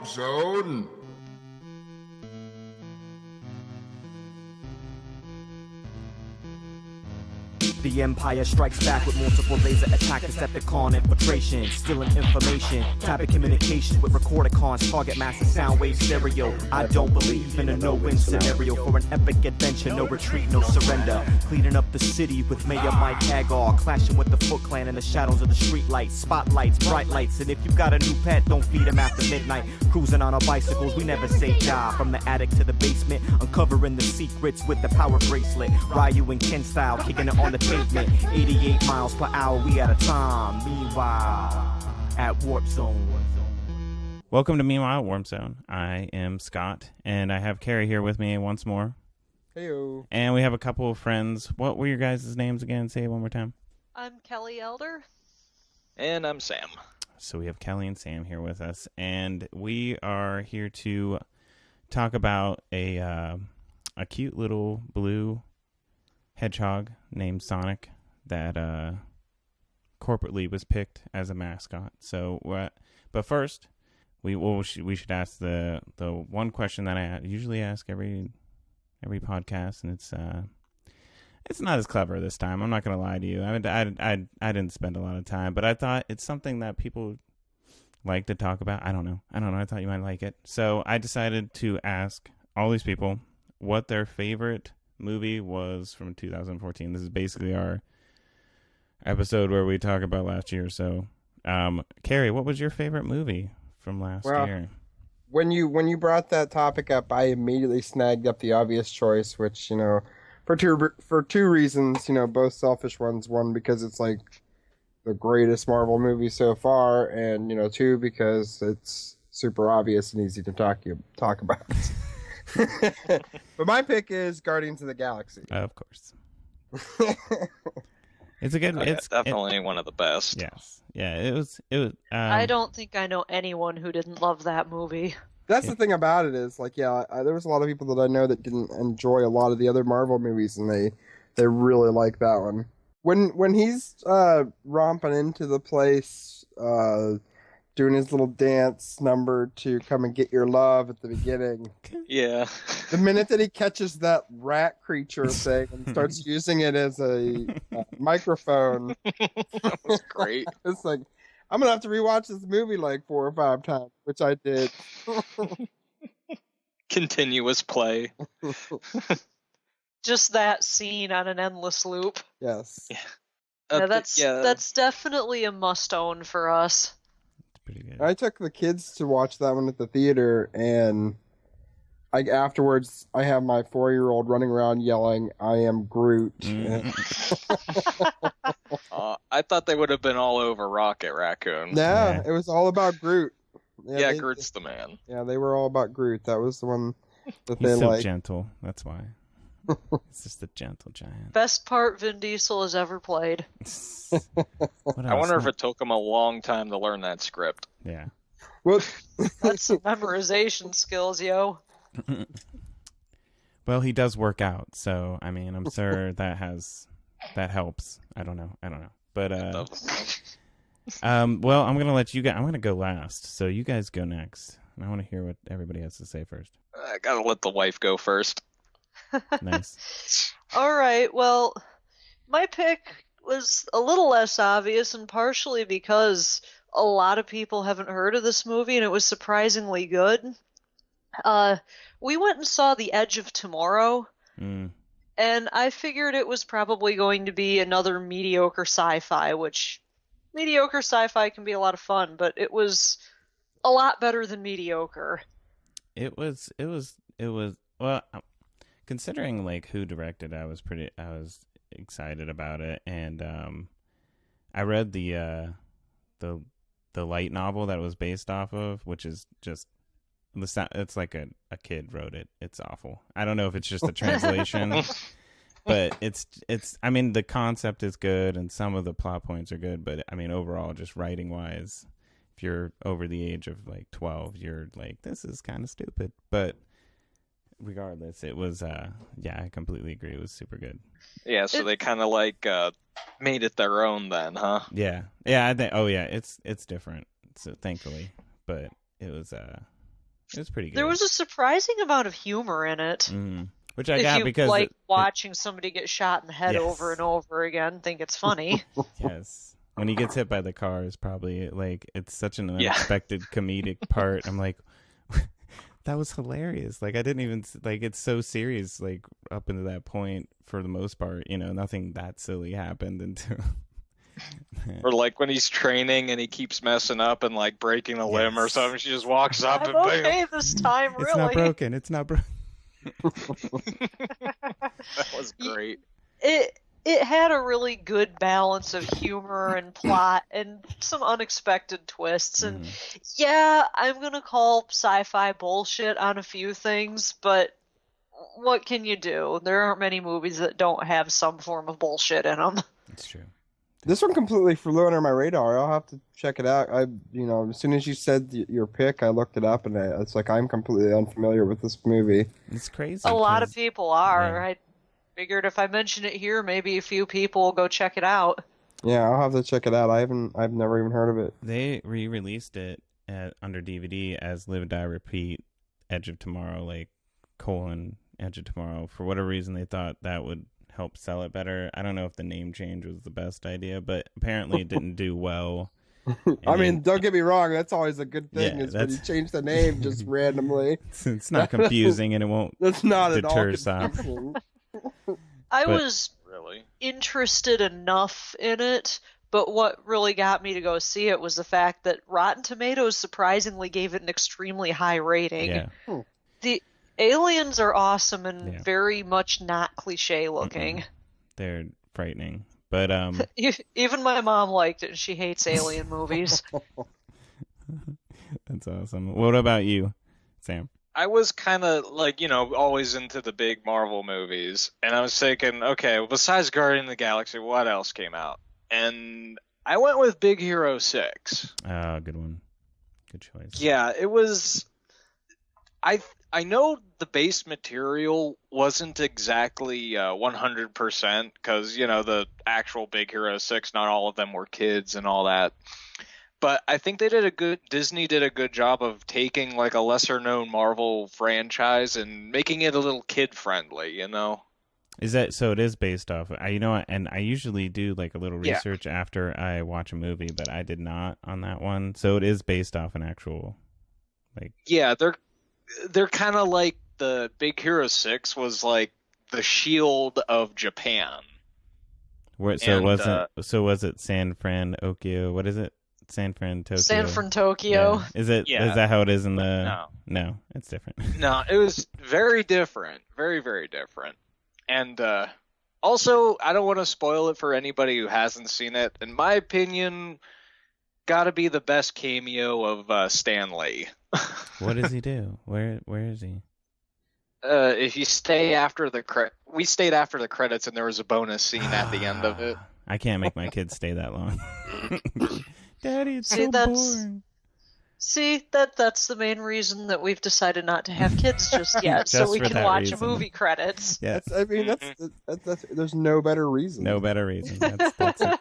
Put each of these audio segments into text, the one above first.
Zone. The Empire strikes back with multiple laser attack, Decepticon infiltration, stealing information, tapping communication with recordicons, target massive sound wave stereo. I don't believe in a no-win scenario for an epic adventure, no retreat, no surrender. Cleaning up the city with Mayor Mike Hagar, clashing with the Foot Clan in the shadows of the streetlights, spotlights, bright lights, and if you've got a new pet, don't feed him after midnight. Cruising on our bicycles, we never say die. From the attic to the basement, uncovering the secrets with the power bracelet. Ryu and Ken style, kicking it on the pavement. 88 miles per hour, we at a time. Meanwhile, at Warp Zone. Welcome to Meanwhile at Warp Zone. I am Scott, and I have Carey here with me once more. Heyo. And we have a couple of friends. What were your guys' names again? Say it one more time. I'm Kelly Elder. And I'm Sam. So we have Kelly and Sam here with us, and we are here to talk about a cute little blue hedgehog named Sonic that corporately was picked as a mascot. So, but first, we should ask the one question that I usually ask every podcast, and it's not as clever this time. I'm not going to lie to you. I didn't spend a lot of time, but I thought it's something that people like to talk about. I don't know. I thought you might like it. So I decided to ask all these people what their favorite movie was from 2014. This is basically our episode where we talk about last year. So, Carey, what was your favorite movie from last year? When you brought that topic up, I immediately snagged up the obvious choice, which, for two reasons, both selfish ones. One, because it's like the greatest Marvel movie so far, and two, because it's super obvious and easy to talk about. But my pick is Guardians of the Galaxy. Of course. It's a good. It's definitely one of the best. Yes. Yeah. It was. I don't think I know anyone who didn't love that movie. That's the thing about it is, there was a lot of people that I know that didn't enjoy a lot of the other Marvel movies, and they really like that one. When he's romping into the place, doing his little dance number to come and get your love at the beginning. Yeah. The minute that he catches that rat creature thing and starts using it as a microphone. That was great. It's like, I'm going to have to rewatch this movie like 4 or 5 times, which I did. Continuous play. Just that scene on an endless loop. Yes. Yeah. That's definitely a must-own for us. Pretty good. I took the kids to watch that one at the theater, and afterwards I have my 4-year-old running around yelling, "I am Groot." I thought they would have been all over Rocket Raccoon. Yeah, it was all about Groot. Yeah, Groot's the man. Yeah, they were all about Groot. That was the one that they He's so liked. gentle. That's why. It's just a gentle giant. Best part Vin Diesel has ever played. I wonder if it took him a long time to learn that script. Yeah. Well, That's some memorization skills, yo. Well, he does work out, so I mean, I'm sure that helps. I don't know, but well, I'm gonna let you guys. I'm gonna go last, so you guys go next, and I want to hear what everybody has to say first. I gotta let the wife go first. Nice. All right, well, my pick was a little less obvious, and partially because a lot of people haven't heard of this movie, and it was surprisingly good. We went and saw The Edge of Tomorrow, and I figured it was probably going to be another mediocre sci-fi, which mediocre sci-fi can be a lot of fun, but it was a lot better than mediocre. It was well, considering like who directed, I was excited about it, and I read the light novel that it was based off of, which is just it's like a kid wrote it. It's awful. I don't know if it's just a translation, but it's I mean, the concept is good and some of the plot points are good, but I mean, overall, just writing wise, if you're over the age of like 12, you're like, this is kind of stupid. But regardless, it was yeah, I completely agree. It was super good. Yeah, so they kind of like made it their own then, huh? Yeah. I think. Oh yeah, it's different. So thankfully, but it was It was pretty good. There was a surprising amount of humor in it. Which I got because like watching somebody get shot in the head over and over again, think it's funny. Yes. When he gets hit by the car is probably like it's such an unexpected comedic part. I'm like, that was hilarious. Like I didn't even like it's so serious. Like up into that point, for the most part, nothing that silly happened until. Or like when he's training and he keeps messing up and like breaking a limb or something, she just walks up I'm and bam. okay this time, really. It's not broken. It's not broken. That was great. It had a really good balance of humor and plot and some unexpected twists. And yeah, I'm gonna call sci-fi bullshit on a few things, but what can you do? There aren't many movies that don't have some form of bullshit in them. It's true. This one completely flew under my radar. I'll have to check it out. As soon as you said your pick, I looked it up, and it's like I'm completely unfamiliar with this movie. It's crazy. A lot of people are. Yeah. I figured if I mention it here, maybe a few people will go check it out. Yeah, I'll have to check it out. I've never even heard of it. They re-released it under DVD as Live, Die, Repeat, Edge of Tomorrow, Edge of Tomorrow. For whatever reason, they thought that would help sell it better. I don't know if the name change was the best idea, but apparently it didn't do well. I mean, don't get me wrong. That's always a good thing. Is when you change the name just randomly. It's not confusing, and it won't. That's not deter at all confusing. I was really interested enough in it, but what really got me to go see it was the fact that Rotten Tomatoes surprisingly gave it an extremely high rating. Yeah. The aliens are awesome and very much not cliche looking. They're frightening. But even my mom liked it, and she hates alien movies. That's awesome. What about you, Sam? I was kind of always into the big Marvel movies, and I was thinking, okay, well, besides Guardian of the Galaxy, what else came out? And I went with Big Hero 6. Oh, good one. Good choice. Yeah, it was. I know the base material wasn't exactly 100% because, the actual Big Hero 6, not all of them were kids and all that. But I think Disney did a good job of taking a lesser known Marvel franchise and making it a little kid friendly, Is that so? It is based off. And I usually do a little research after I watch a movie, but I did not on that one. So it is based off an actual, Yeah, they're kind of like the Big Hero 6 was like the Shield of Japan. Was it San Fran, Okio? What is it? San Fran, Tokyo. San Fran, Tokyo. Yeah. Is that how it is in the? No, it's different. No, it was very different, very very different. And also, I don't want to spoil it for anybody who hasn't seen it. In my opinion, got to be the best cameo of Stan Lee. What does he do? Where is he? If you stay after we stayed after the credits, and there was a bonus scene at the end of it. I can't make my kids stay that long. Daddy, it's so boring. See, that's the main reason that we've decided not to have kids just yet, so we can watch a movie credits. Yes. That's there's no better reason. No better reason. That's it.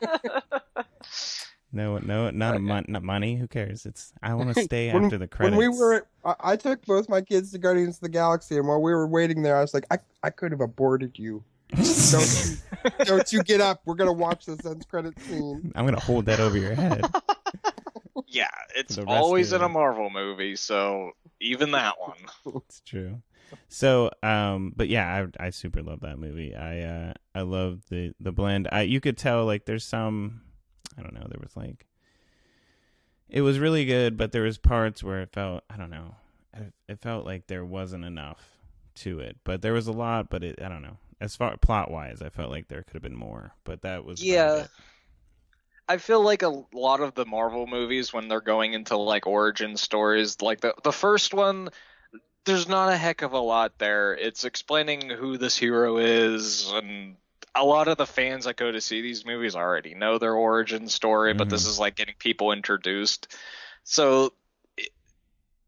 No, not money. Who cares? I want to stay after the credits. I took both my kids to Guardians of the Galaxy, and while we were waiting there, I was like, I could have aborted you. Don't you get up? We're gonna watch this end credit scene. I'm gonna hold that over your head. Yeah, it's always in a Marvel movie, so even that one. It's true. So, but yeah, I super love that movie. I love the blend. You could tell there's some. I don't know. There was it was really good, but there was parts where it felt, I don't know. It felt like there wasn't enough to it, but there was a lot. But I don't know. As far plot wise, I felt like there could have been more, but that was it. I feel like a lot of the Marvel movies, when they're going into origin stories, the first one, there's not a heck of a lot there. It's explaining who this hero is, and a lot of the fans that go to see these movies already know their origin story, but this is getting people introduced. So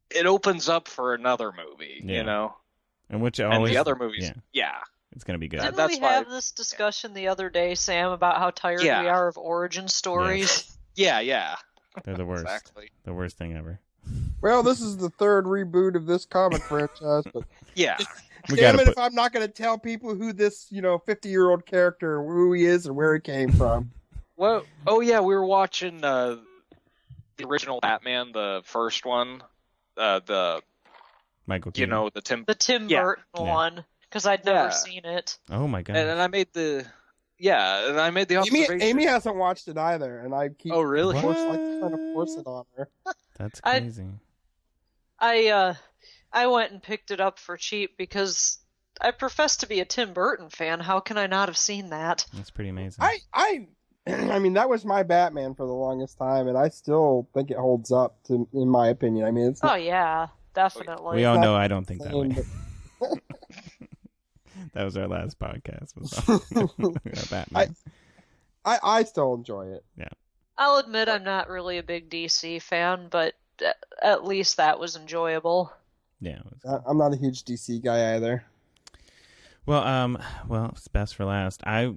it opens up for another movie, And the other movies, it's going to be good. Didn't we have this discussion the other day, Sam, about how tired we are of origin stories? Yeah. They're the worst. Exactly. The worst thing ever. Well, this is the third reboot of this comic franchise, but Yeah. damn it if I'm not going to tell people who this 50-year-old character, who he is, and where he came from. Well, oh yeah, we were watching the original Batman, the first one, the Michael Keaton. the Tim Burton one, because I'd never seen it. Oh my god! And I made the observation. Amy hasn't watched it either, and I keep trying to force it on her. That's crazy. I went and picked it up for cheap because I profess to be a Tim Burton fan. How can I not have seen that? That's pretty amazing. I mean, that was my Batman for the longest time, and I still think it holds up, in my opinion. I mean, it's oh yeah, definitely. We all know I don't think that way. That was our last podcast. Was Batman. I still enjoy it. Yeah. I'll admit I'm not really a big DC fan, but at least that was enjoyable. Yeah. I'm not a huge DC guy either. Well, it's best for last. I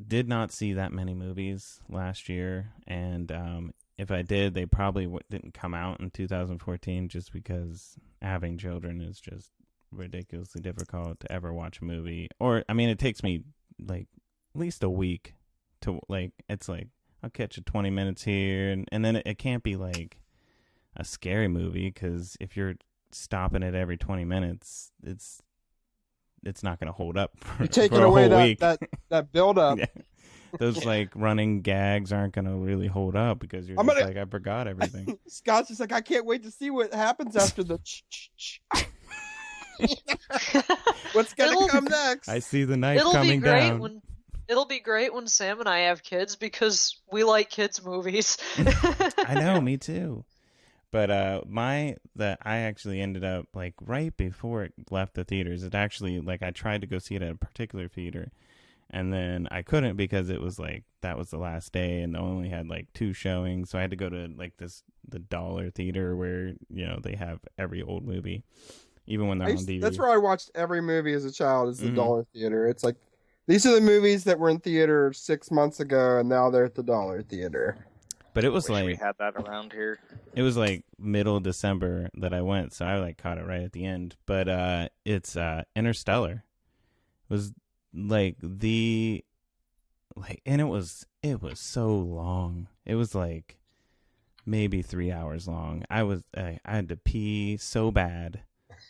did not see that many movies last year, and if I did, they probably didn't come out in 2014 just because having children is just ridiculously difficult to ever watch a movie. Or, I mean, it takes me like at least a week to it's like I'll catch 20 minutes here, and then it can't be like a scary movie because if you're stopping it every 20 minutes, it's not going to hold up for, you're taking for a away whole week. that build up. Yeah. Those like running gags aren't going to really hold up because you're just like, I forgot everything. Scott's just like, I can't wait to see what happens after the what's going to come next? I see the knife coming down. It'll be great when Sam and I have kids because we like kids movies. I know, me too. But I actually ended up like right before it left the theaters. It actually I tried to go see it at a particular theater, and then I couldn't because it was like that was the last day and they only had like 2 showings. So I had to go to like the dollar theater where they have every old movie, even when they're on DVD. That's where I watched every movie as a child. Is the dollar theater. It's like these are the movies that were in theater 6 months ago, and now they're at the dollar theater. But it was we had that around here. It was like middle of December that I went, so I caught it right at the end. But it's Interstellar. It was and it was so long. It was like maybe 3 hours long. I had to pee so bad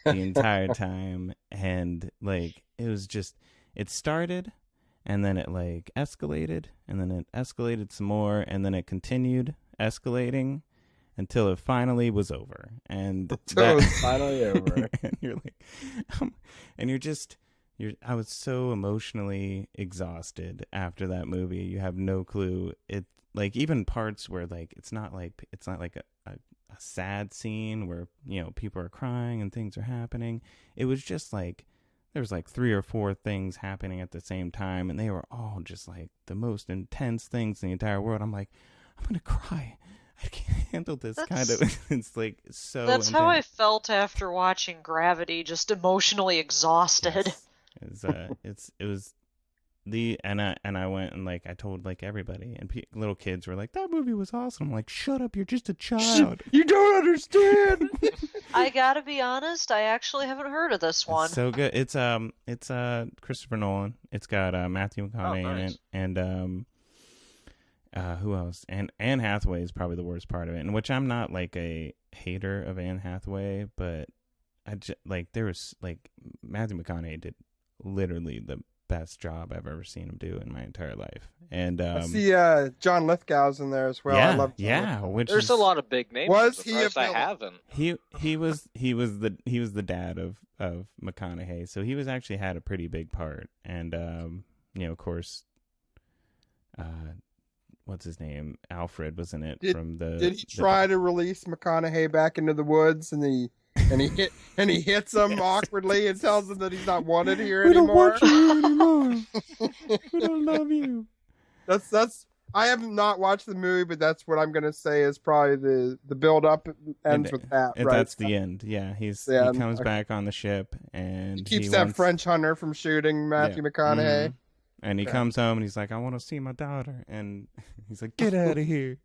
the entire time, and it was just it started. And then it escalated, and then it escalated some more, and then it continued escalating until it finally was over. And it was finally over. And you're I was so emotionally exhausted after that movie. You have no clue. It even parts where it's not like a sad scene where people are crying and things are happening. It was just there was 3 or 4 things happening at the same time, and they were all just the most intense things in the entire world. I'm like, I'm going to cry. I can't handle this kind of. It's so. That's intense. how I felt after watching Gravity, just emotionally exhausted. Yes. It was and I went and I told everybody, and little kids were like, that movie was awesome. I'm like, shut up, you're just a child. You don't understand. I gotta be honest, I actually haven't heard of this one. It's so good. It's Christopher Nolan. It's got Matthew McConaughey in it, and who else? And Anne Hathaway is probably the worst part of it, in which I'm not a hater of Anne Hathaway, but there was Matthew McConaughey did literally the best job I've ever seen him do in my entire life. And I see John Lithgow's in there as well. Yeah, I love there's a lot of big names. Was he a I haven't. He was the dad of McConaughey, so he actually had a pretty big part. And of course, what's his name? Alfred was in it. Did he try to release McConaughey back into the woods and he hits him awkwardly and tells him that he's not wanted here anymore? We don't want you anymore. We don't love you. That's. I have not watched the movie, but that's what I'm gonna say is probably the build up ends with that. And right? That's the end. Yeah, he comes back on the ship and he keeps that French hunter from shooting Matthew McConaughey. Mm-hmm. And he comes home and he's like, I want to see my daughter, and he's like, get out of here.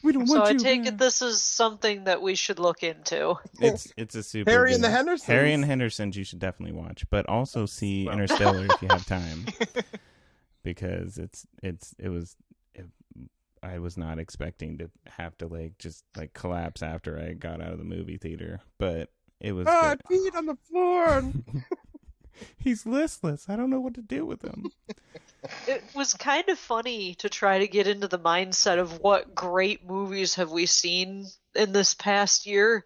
We don't So want I you. take man. it this is something that we should look into. It's a super Harry and good- the Hendersons. Harry and the Hendersons you should definitely watch, but also see Interstellar if you have time, because I was not expecting to have to just collapse after I got out of the movie theater, but it was. I good. peed on the floor. He's listless. I don't know what to do with him. It was kind of funny to try to get into the mindset of what great movies have we seen in this past year,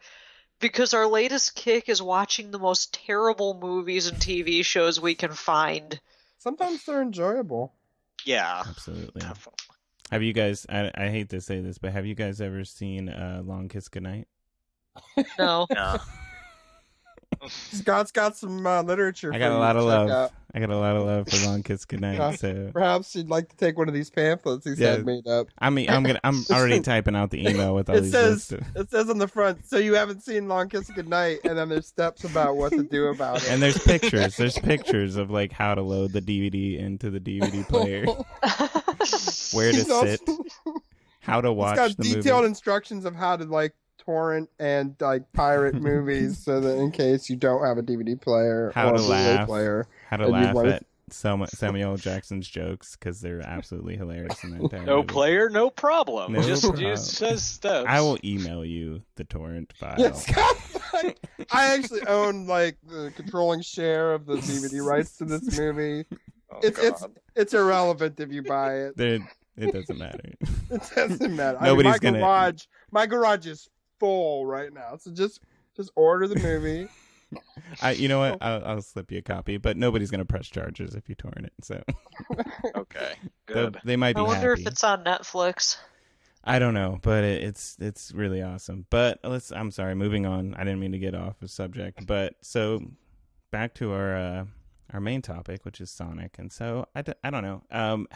because our latest kick is watching the most terrible movies and TV shows we can find. Sometimes they're enjoyable. Yeah. Absolutely. Definitely. Have you guys? I hate to say this, but have you guys ever seen Long Kiss Goodnight? No. Yeah. Scott's got some literature. I got for a you lot to of check love. out. I got a lot of love for Long Kiss Goodnight. Yeah. So Perhaps you'd like to take one of these pamphlets he's had made up. I'm already typing out the email with all It these says lists. it says on the front, so you haven't seen Long Kiss Goodnight, and then there's steps about what to do about it. And there's pictures. There's pictures of how to load the DVD into the DVD player, where to He's also- sit, how to watch It's got the detailed movie. instructions of how to torrent and pirate movies, so that in case you don't have a DVD player How or a to Blu-ray laugh. player, How to and you laugh wanna- at Samuel L. Jackson's jokes because they're absolutely hilarious in that entire No movie. player, no problem. No just problem. says steps. I will email you the torrent file. Yeah, Scott, I actually own the controlling share of the DVD rights to this movie. Oh, It's God. it's irrelevant if you buy it. It doesn't matter. It doesn't matter. Nobody's I mean, gonna- my garage is full right now, so just order the movie. You know what? I'll slip you a copy, but nobody's gonna press charges if you torrent it. So Okay. Good. they might I be wonder happy. if it's on Netflix. I don't know, but it's really awesome. But I'm sorry, moving on. I didn't mean to get off the subject, but so back to our main topic, which is Sonic. And so I don't know.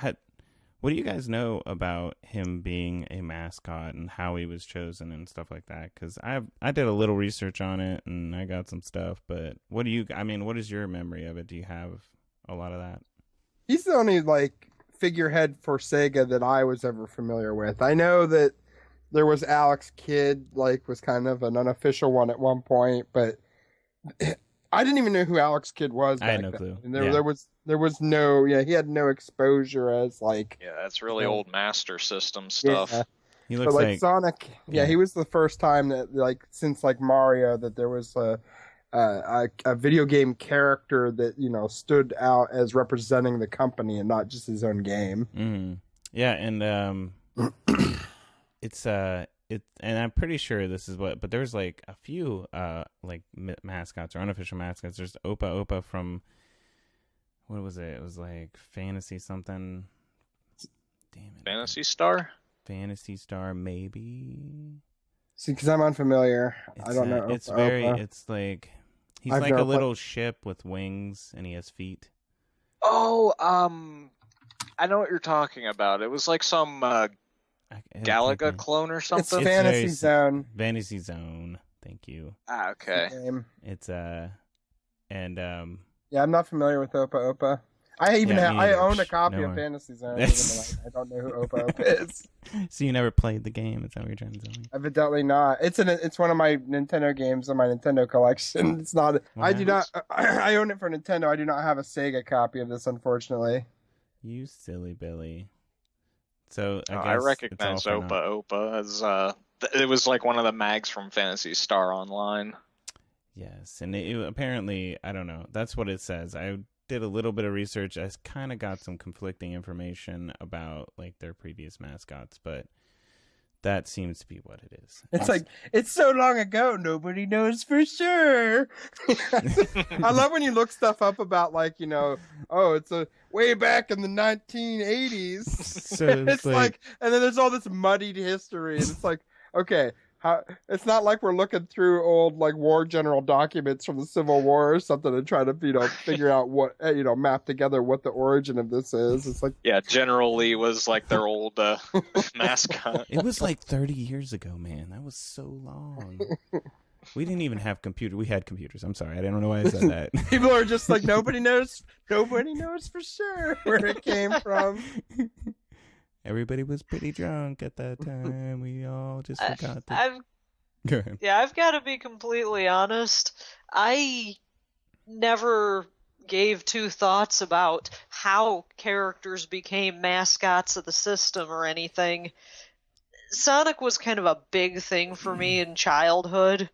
What do you guys know about him being a mascot and how he was chosen and stuff like that? Because I did a little research on it and I got some stuff. But what is your memory of it? Do you have a lot of that? He's the only figurehead for Sega that I was ever familiar with. I know that there was Alex Kidd, was kind of an unofficial one at one point, but I didn't even know who Alex Kidd was. I had back no then. clue. And Yeah. there was no, he had no exposure as Yeah, that's really Yeah. old Master System stuff. Yeah. He But looks like Sonic, yeah. he was the first time that since Mario that there was a video game character that stood out as representing the company and not just his own game. Mm-hmm. Yeah, and it's and I'm pretty sure this is but there's a few mascots or unofficial mascots. There's Opa from what was it? It was Fantasy something. Damn it. Fantasy Star maybe. See, because I'm unfamiliar, I don't know. It's Opa, very. Opa. It's he's I've like never a little ship with wings and he has feet. Oh, I know what you're talking about. It was some I can't Galaga think. clone or It's something. It's Fantasy very- Zone Fantasy Zone. Thank you. Okay. game. It's and Yeah, I'm not familiar with Opa Opa. I even Yeah, me I either. own a copy No of more. Fantasy Zone. Even though I don't know who Opa Opa is. So you never played the game? Is that what you're trying to tell me? Evidently not. It's one of my Nintendo games in my Nintendo collection. It's not. I do not. I own it for Nintendo. I do not have a Sega copy of this, unfortunately. You silly Billy. So I guess I it's recognize all for naught. Opa as it was one of the mags from Phantasy Star Online. Yes, and apparently I don't know. That's what it says. I did a little bit of research. I kind of got some conflicting information about their previous mascots, but that seems to be what it is. It's so long ago, nobody knows for sure. I love when you look stuff up about it's a way back in the 1980s. So it's and then there's all this muddied history, and it's okay. It's not like we're looking through old war general documents from the Civil War or something to try to figure out what map together what the origin of this is. It's Yeah, General Lee was their old mascot. it was 30 years ago, man. That was so long. We didn't even have computers. We had computers. I'm sorry. I don't know why I said that. people are just nobody knows for sure where it came from. Everybody was pretty drunk at that time. We all just forgot to... I've Go ahead. Yeah, I've got to be completely honest. I never gave two thoughts about how characters became mascots of the system or anything. Sonic was kind of a big thing for me in childhood,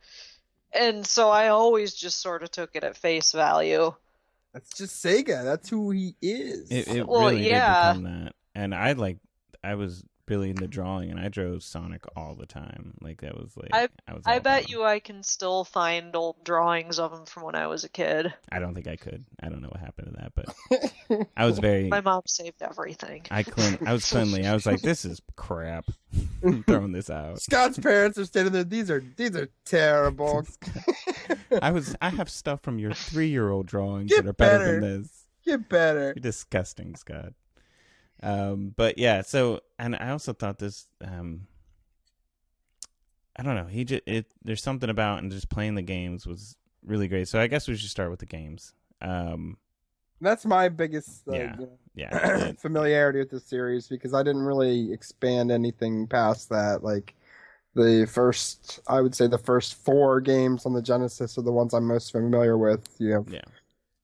and so I always just sort of took it at face value. That's just Sega. That's who he is. It Well, really yeah. did become that. And I was really into drawing, and I drew Sonic all the time. Like, that was like... I bet you I can still find old drawings of him from when I was a kid. I don't think I could. I don't know what happened to that, but I was very... My mom saved everything. I was cleanly. I was like, this is crap. I'm throwing this out. Scott's parents are standing there. These are terrible. I have stuff from your 3-year-old drawings Get that are better better. than this. Get better. You're disgusting, Scott. But yeah, so, and I also thought this, I don't know, there's something about, and just playing the games was really great. So I guess we should start with the games. That's my biggest familiarity with this series, because I didn't really expand anything past that. Like, I would say the first 4 games on the Genesis are the ones I'm most familiar with. You have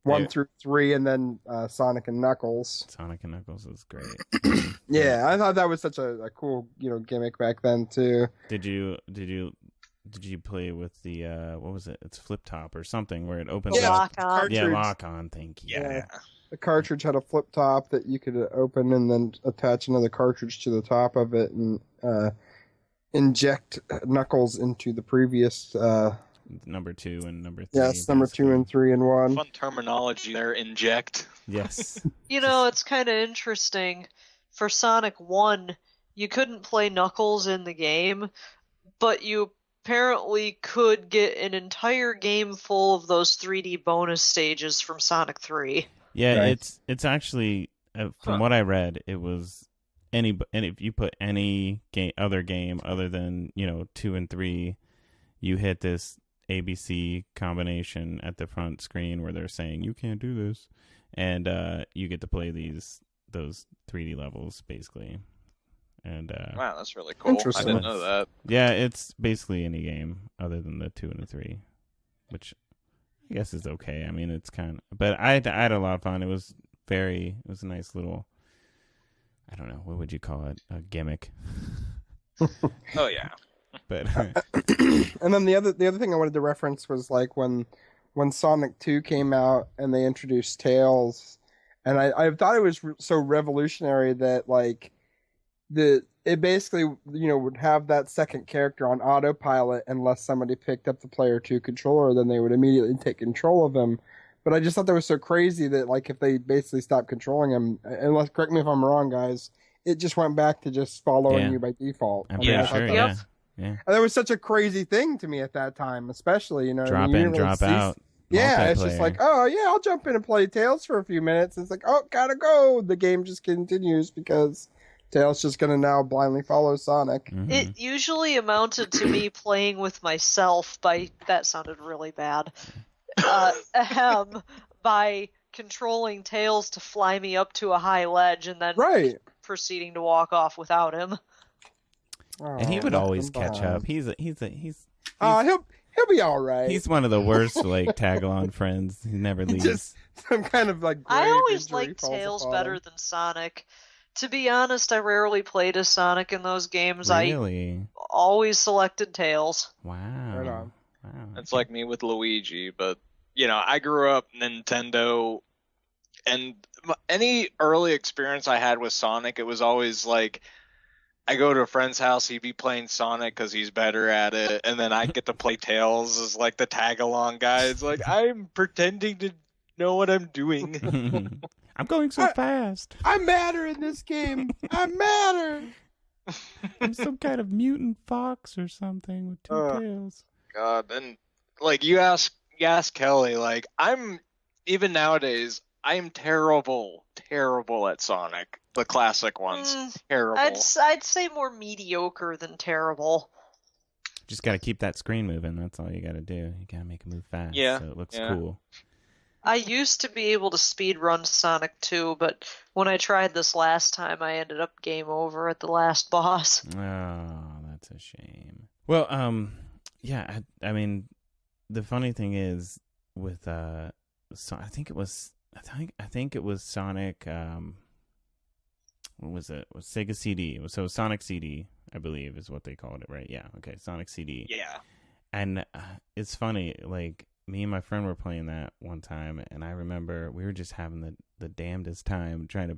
1 through 3, and then Sonic and Knuckles. Sonic and Knuckles is great. Yeah, I thought that was such a cool, gimmick back then too. Did you play with the what was it? It's flip top or something where it opens up. Lock on. Yeah, lock on. Thank you. Yeah. The cartridge had a flip top that you could open and then attach another cartridge to the top of it and inject Knuckles into the previous. Number 2 and number 3. Yes, number 2 and 3 and 1. Fun terminology there, inject. Yes. It's kind of interesting. For Sonic 1, you couldn't play Knuckles in the game, but you apparently could get an entire game full of those 3D bonus stages from Sonic 3. Yeah, Right. it's actually, from what I read, it was and if you put any other game other than 2 and 3, you hit this ABC combination at the front screen where they're saying you can't do this, and you get to play those 3D levels basically. And wow, that's really cool. I didn't know that. Yeah, it's basically any game other than the 2 and the 3, which I guess is okay. I mean, it's kind of, but I had a lot of fun. It was a nice little, I don't know, what would you call it? A gimmick. Oh yeah. But and then the other thing I wanted to reference was like when Sonic 2 came out and they introduced Tails, and I thought it was so revolutionary that like it basically would have that second character on autopilot unless somebody picked up the Player 2 controller, then they would immediately take control of him. But I just thought that was so crazy that like if they basically stopped controlling him, unless, correct me if I'm wrong, guys, it just went back to just following you by default. I'm Yeah, pretty sure. Yep. Yeah. And that was such a crazy thing to me at that time, especially, Drop you in, didn't really drop see- out. Yeah, it's just multiplayer. like, oh yeah, I'll jump in and play Tails for a few minutes. It's like, oh, gotta go. The game just continues because Tails just gonna now blindly follow Sonic. Mhm. It usually amounted to me playing with myself that sounded really bad. By controlling Tails to fly me up to a high ledge and then Right. proceeding to walk off without him. And he would always catch up. He's He'll be all right. he's one of the worst like tag along friends. He never leaves. just some kind of like. I grave always injury liked falls Tails upon better him. than Sonic. To be honest, I rarely played as Sonic in those games. Really? I always selected Tails. Wow. Right on. Wow. It's like me with Luigi, but I grew up Nintendo, and any early experience I had with Sonic, it was always like I go to a friend's house, he'd be playing Sonic because he's better at it, and then I get to play Tails as like the tag along guy. It's like I'm pretending to know what I'm doing. I'm going so fast. I'm madder in this game. I'm madder. I'm some kind of mutant fox or something with 2 tails. God, and like you ask Kelly, like I'm even nowadays, I'm terrible at Sonic, the classic ones. Terrible. I'd say more mediocre than terrible. Just got to keep that screen moving. That's all you got to do. You got to make it move fast. Yeah, So it looks yeah. cool. I used to be able to speed run Sonic 2, but when I tried this last time, I ended up game over at the last boss. Oh, that's a shame. Well, yeah, I mean, the funny thing is with so I think it was Sonic. What was it? It was Sega CD. So Sonic CD, I believe, is what they called it, right? Yeah. Okay, Sonic CD. Yeah. And it's funny, like me and my friend were playing that one time, and I remember we were just having the damnedest time trying to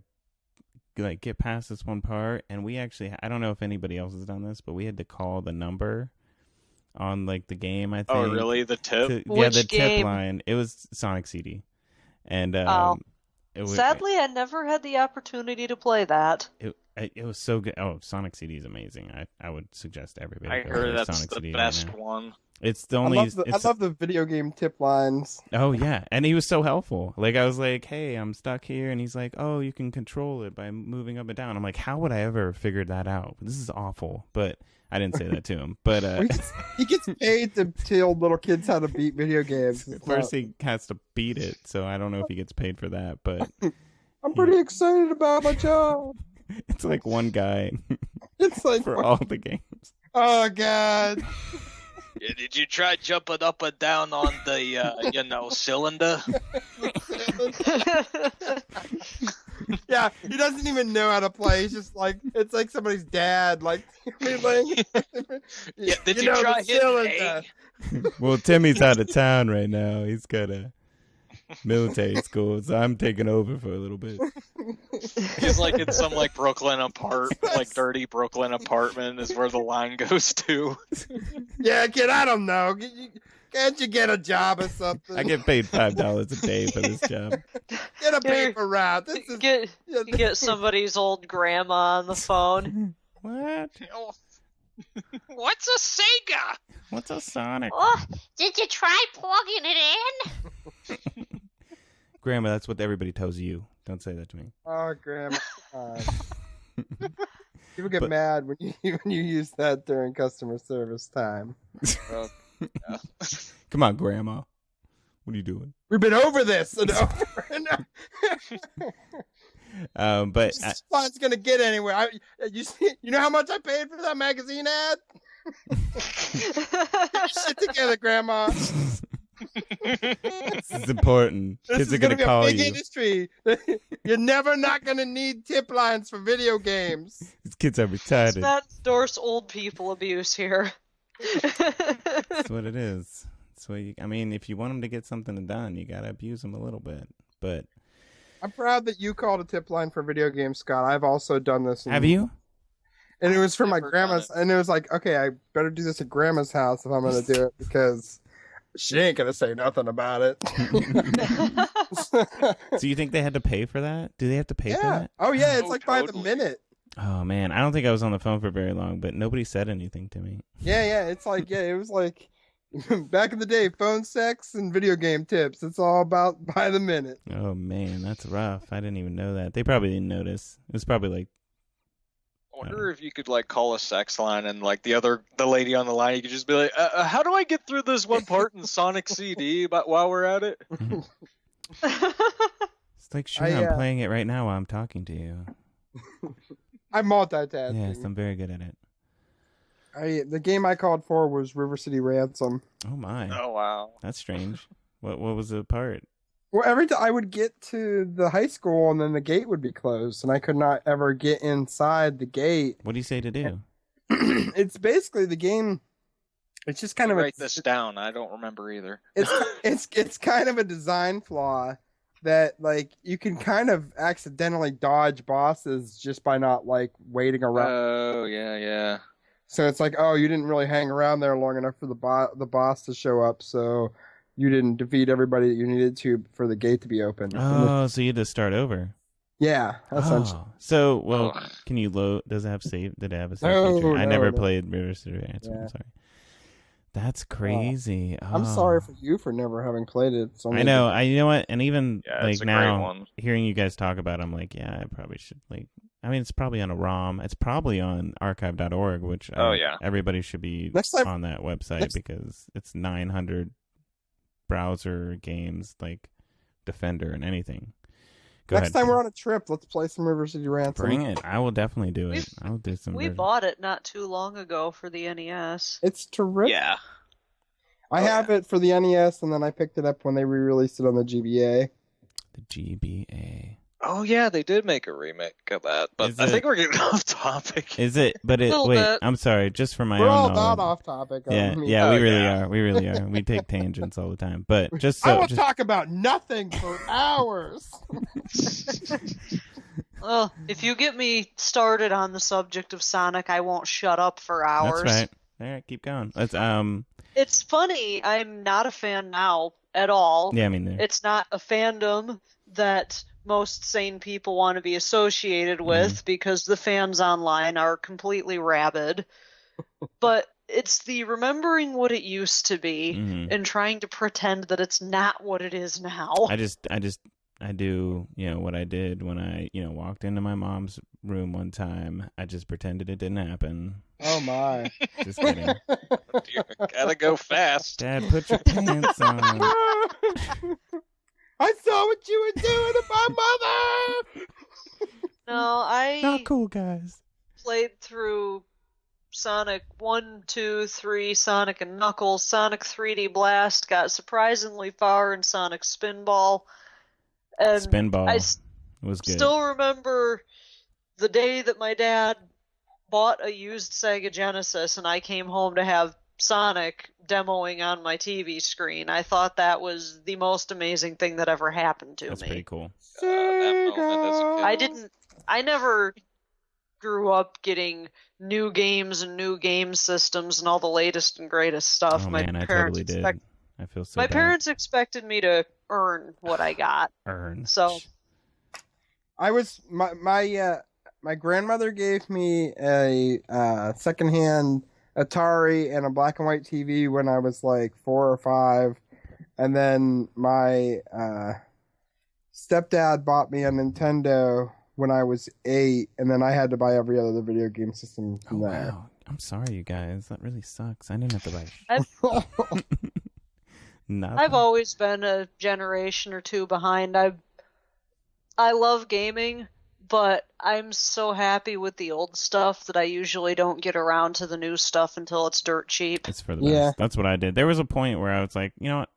like get past this one part, and we actually, I don't know if anybody else has done this, but we had to call the number on like the game. I think. Oh, really? The tip? Yeah, the game? tip line. It was Sonic CD, and Sadly, I never had the opportunity to play that. It was so good. Oh, Sonic CD is amazing. I would suggest everybody. I go heard to that's Sonic the CD best right now. one. It's the only. I love the video game tip lines. Oh yeah, and he was so helpful. Like I was like, "Hey, I'm stuck here," and he's like, "Oh, you can control it by moving up and down." I'm like, "How would I ever figure that out? This is awful." But I didn't say that to him. But He gets paid to tell little kids how to beat video games. first he has to beat it, so I don't know if he gets paid for that. But I'm pretty excited about my job. it's like one guy It's like, for all the games. oh god. Yeah, did you try jumping up and down on the, cylinder? Yeah, he doesn't even know how to play. He's just like, it's like somebody's dad. Like, Yeah, did you try hitting A? Well, Timmy's out of town right now. He's got a military school, so I'm taking over for a little bit. He's like in some like dirty Brooklyn apartment is where the line goes to. Yeah, kid, I don't know. Can't you get a job or something? I get paid $5 a day for this job. Get a paper route. This is Get somebody's old grandma on the phone. What? What's a Sega? What's a Sonic? Oh, did you try plugging it in? Grandma, that's what everybody tells you. Don't say that to me. Oh, grandma. People get mad when you use that during customer service time. Yeah. Come on, Grandma. What are you doing? We've been over this and over and over. But This spot's gonna get anywhere. You know how much I paid for that magazine ad? Get your shit together, Grandma. this is important. This Kids is are gonna be call a big you. industry. You're never not gonna need tip lines for video games. These kids are retarded. Not endorse old people abuse here. That's what it is. That's what I mean, if you want them to get something done, you gotta abuse them a little bit. But I'm proud that you called a tip line for video games, Scott. I've also done this. have you? And it was for my Never done grandma's, and it was like, okay, I better do this at grandma's house if I'm gonna do it because she ain't gonna say nothing about it. So you think they had to pay for that? Do they have to pay for Yeah. that? Oh yeah, it's Oh, like by the totally. minute. Oh man, I don't think I was on the phone for very long, but nobody said anything to me. Yeah, it's like it was like back in the day, phone sex and video game tips. It's all about by the minute. Oh man, that's rough. I didn't even know that. They probably didn't notice. It was probably like, I wonder if you could like call a sex line and like the lady on the line, you could just be like, how do I get through this one part in Sonic CD while we're at it? it's like, sure, I'm I playing it right now while I'm talking to you. I'm multitasking. Yes, I'm very good at it. The game I called for was River City Ransom. Oh my, Oh wow. that's strange. What was the part? Well, every time I would get to the high school and then the gate would be closed and I could not ever get inside the gate. What do you say to do? It's basically the game. It's just kind of Write this down. I don't remember either. it's kind of a design flaw that like you can kind of accidentally dodge bosses just by not like waiting around. Oh yeah. So it's like, oh, you didn't really hang around there long enough for the boss to show up, so you didn't defeat everybody that you needed to for the gate to be open. Oh, so you had to start over. Yeah, essentially. Oh, so well, Ugh. can you load? Does it have save? Did it have a save No, feature? I no, never no. played River City Ransom. Yeah. I'm sorry. That's crazy. I'm Oh. sorry for you for never having played it. It's only I know. You know what? And even Yeah, like it's a great now, one. hearing you guys talk about it, I'm like, yeah, I probably should like. I mean, it's probably on a ROM. It's probably on archive.org, which Oh, yeah. everybody should be Next time- on that website next- because it's 900 browser games. Like, defender in anything. Go Next ahead. time we're on a trip, let's play some River City Ransom. Bring it. I will definitely do it. I will do some. We bought it not too long ago for the NES. It's terrific. Yeah. I have it for the NES, and then I picked it up when they re-released it on the GBA. The GBA. Oh yeah, they did make a remake of that, but I think we're getting off topic. Is it? But it. Wait, bit. I'm sorry. Just for my We're own all knowledge. not off topic. Yeah, we really are. We really are. We take tangents all the time. But just so, I will talk about nothing for hours. Well, if you get me started on the subject of Sonic, I won't shut up for hours. That's right. All right, keep going. Let's It's funny, I'm not a fan now at all. Yeah, I mean, It's not a fandom that most sane people want to be associated with because the fans online are completely rabid. But it's the remembering what it used to be and trying to pretend that it's not what it is now. I do, what I did when I, walked into my mom's room one time. I just pretended it didn't happen. Oh my. Just kidding. You gotta go fast. Dad, put your pants on. I saw what you were doing to my mother. No, I Not cool, guys. played through Sonic 1, 2, 3, Sonic and Knuckles, Sonic 3D Blast, got surprisingly far in Sonic Spinball. And Spinball I was good. still remember the day that my dad bought a used Sega Genesis and I came home to have Sonic demoing on my TV screen. I thought that was the most amazing thing that ever happened to That's me. pretty cool. That moment as a kid. I never grew up getting new games and new game systems and all the latest and greatest stuff. Oh, My man, I parents totally did. I feel so My bad. parents expected me to earn what I got. Earn. So I was my grandmother gave me a secondhand Atari and a black and white TV when I was like 4 or 5, and then my stepdad bought me a Nintendo when I was 8, and then I had to buy every other video game system from there. Wow. I'm sorry, you guys. That really sucks. I didn't have to buy nothing. I've always been a generation or two behind. I love gaming, but I'm so happy with the old stuff that I usually don't get around to the new stuff until it's dirt cheap. It's for the best. That's what I did. There was a point where I was like, you know what?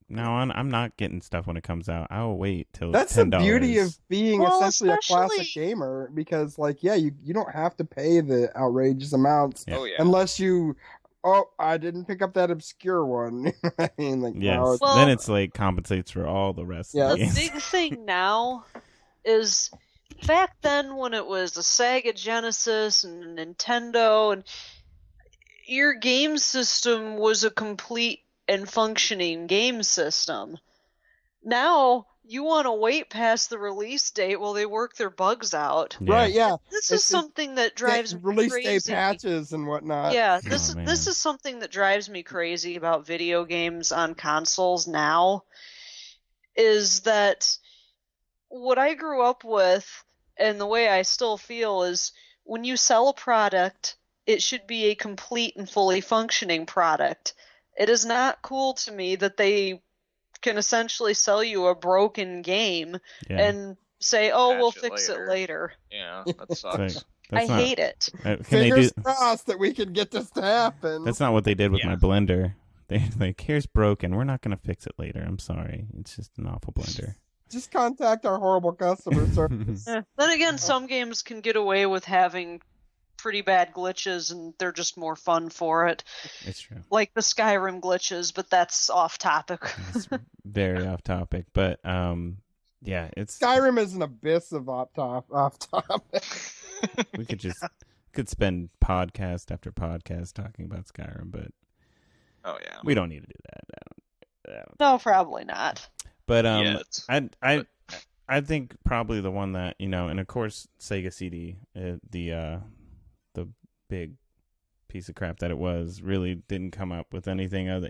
Now on, I'm not getting stuff when it comes out. I will wait till That's $10. the beauty of being Well, essentially a classic especially- gamer, because you don't have to pay the outrageous amounts Yeah. Oh yeah. unless you. Oh, I didn't pick up that obscure one. You know what I mean, like, Yes. wow, Well- Then it's like compensates for all the rest Yeah. of the The games. big thing now is back then when it was the Sega Genesis and Nintendo, and your game system was a complete and functioning game system. Now you want to wait past the release date while they work their bugs out. Yeah. Right? Yeah. This It's is something that drives me release day crazy. patches and whatnot. Yeah, Oh, this man. is something that drives me crazy about video games on consoles now, is that what I grew up with and the way I still feel is when you sell a product, it should be a complete and fully functioning product. It is not cool to me that they can essentially sell you a broken game Yeah. and say, "Oh, we'll Patch it fix it later. later." Yeah, that It's like, sucks. that's I not- hate it. Can they do? Fingers crossed that we can get this to happen. That's not what they did with Yeah. my blender. They like, here's broken. We're not gonna fix it later. I'm sorry. It's just an awful blender. Just contact our horrible customer service. Then again, some games can get away with having pretty bad glitches and they're just more fun for it. It's true. Like the Skyrim glitches, but that's off topic. It's very off topic, but yeah, it's Skyrim is an abyss of off topic. we could spend podcast after podcast talking about Skyrim, but Oh yeah. we don't need to do that. I don't No, probably not. But Yet. I think probably the one that, and of course Sega CD, the big piece of crap that it was, really didn't come up with anything other.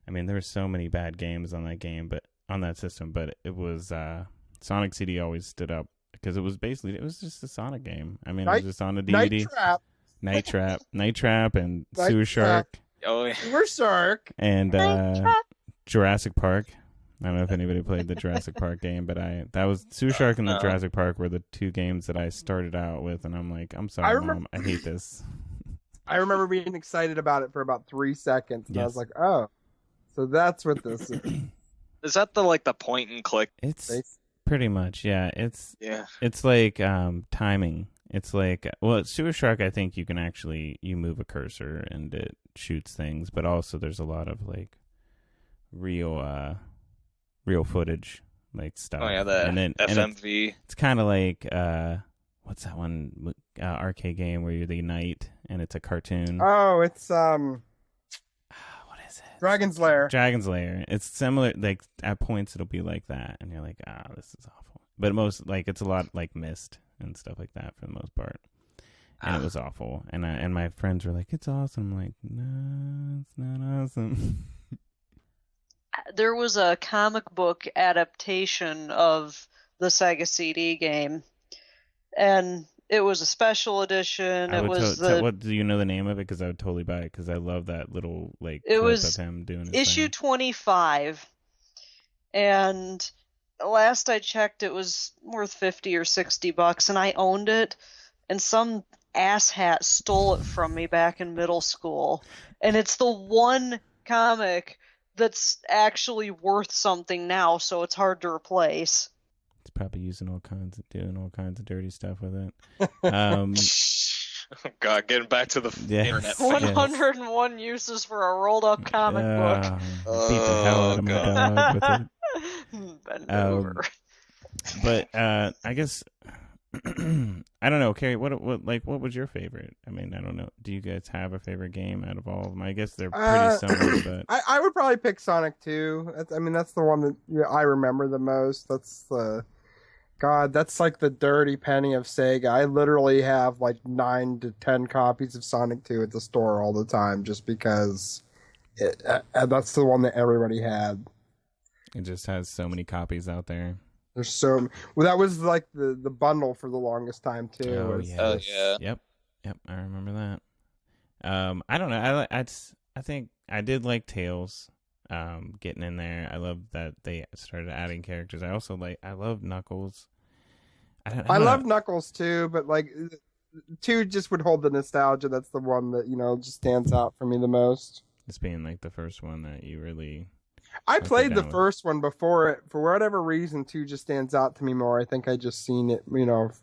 I mean, there were so many bad games on that game, but on that system, but it was Sonic CD always stood up because it was just a Sonic game. I mean, it was just on a DVD. Night Trap. Night Trap, and Night Sewer Trap. Shark, Oh yeah. We're Shark. and Jurassic Park. I don't know if anybody played the Jurassic Park game, but that was Sewer Shark and the Jurassic Park were the two games that I started out with, and I'm like, I'm sorry, Mom, I hate this. I remember being excited about it for about 3 seconds, and I Yes. was like, oh, so that's what this is. Is that the point and click? It's pretty much, yeah. Yeah. It's like timing. It's like, well, Sewer Shark, I think you can actually, you move a cursor and it shoots things, but also there's a lot of like real footage, like stuff. Oh yeah, the FMV. It's kind of like what's that one arcade game where you're the knight and it's a cartoon? Oh, it's what is it? Dragon's Lair. Dragon's Lair. It's similar. Like at points it'll be like that, and you're like, this is awful. But most like it's a lot like Myst and stuff like that for the most part. And it was awful. And my friends were like, it's awesome. I'm like, no, it's not awesome. There was a comic book adaptation of the Sega CD game, and it was a special edition. What do you know the name of it? Because I would totally buy it because I love that little like it clip was of him doing his issue thing. 25, and last I checked, it was worth $50 or $60, and I owned it. And some asshat stole it from me back in middle school, and it's the one comic that's actually worth something now, so it's hard to replace. It's probably doing all kinds of dirty stuff with it. Oh God, getting back to the internet. 101 uses for a rolled up comic book. Beat the hell out of my dog with it. Bend over. But I guess I don't know, Carey. What was your favorite? I mean, I don't know. Do you guys have a favorite game out of all of them? I guess they're pretty similar, but I would probably pick Sonic 2. That's the one that I remember the most. That's that's like the dirty penny of Sega. I literally have like 9 to 10 copies of Sonic 2 at the store all the time, just because that's the one that everybody had. it just has so many copies out there. There's that was like the bundle for the longest time too. Oh, Was- yes. Oh, yeah. Yep. I remember that. I don't know. I think I did like Tails. Getting in there. I love that they started adding characters. I love Knuckles. I love Knuckles too, but like 2 just would hold the nostalgia. That's the one that just stands out for me the most. This being like the first one that you really. I Like played the the download. first one before it. For whatever reason, 2 just stands out to me more. I think I just seen it,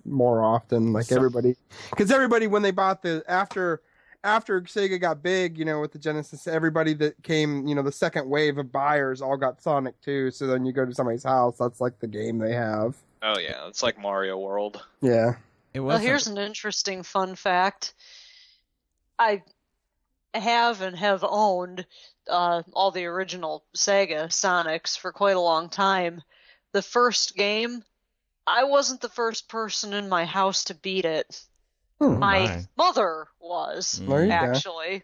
more often. Like everybody, because everybody when they bought after Sega got big, with the Genesis, everybody that came, the second wave of buyers all got Sonic 2. So then you go to somebody's house, that's like the game they have. Oh yeah, it's like Mario World. Yeah. It Well, was. here's an interesting fun fact. I have owned all the original Sega Sonics for quite a long time. The first game, I wasn't the first person in my house to beat it. My mother was, There you go. actually.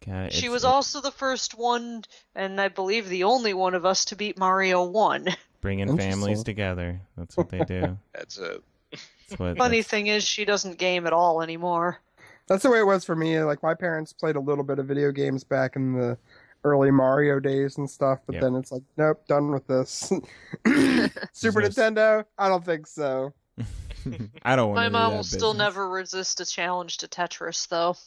God, She was also the first one, and I believe the only one of us to beat Mario 1. bringing Interesting. families together. That's what they do. That's it. Funny thing is, she doesn't game at all anymore. That's the way it was for me. Like my parents played a little bit of video games back in the early Mario days and stuff, but Yep. then it's like, nope, done with this. Super no- Nintendo? I don't think so. I don't want My to mom will still never resist a challenge to Tetris, though.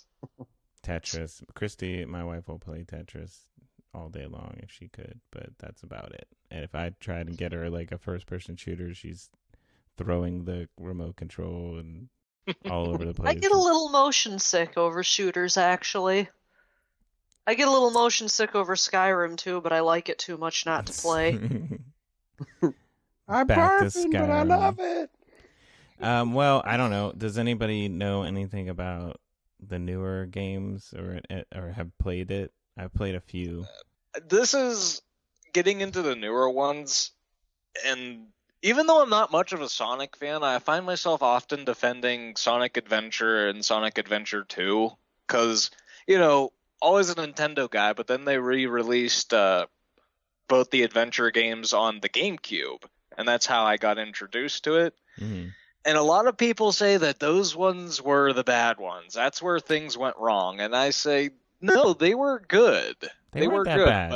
Tetris. Christy, my wife, will play Tetris all day long if she could, but that's about it. And if I try to get her like a first-person shooter, she's throwing the remote control and all over the place. I get a little motion sick over shooters, actually. I get a little motion sick over Skyrim, too, but I like it too much not to play. I'm Back to barfing, but I Skyrim. love it. Well, I don't know. Does anybody know anything about the newer games or have played it? I've played a few. This is getting into the newer ones, and even though I'm not much of a Sonic fan, I find myself often defending Sonic Adventure and Sonic Adventure 2, because, always a Nintendo guy, but then they re-released both the adventure games on the GameCube, and that's how I got introduced to it. Mhm. And a lot of people say that those ones were the bad ones. That's where things went wrong. And I say, no, they were good. They weren't were that good, bad.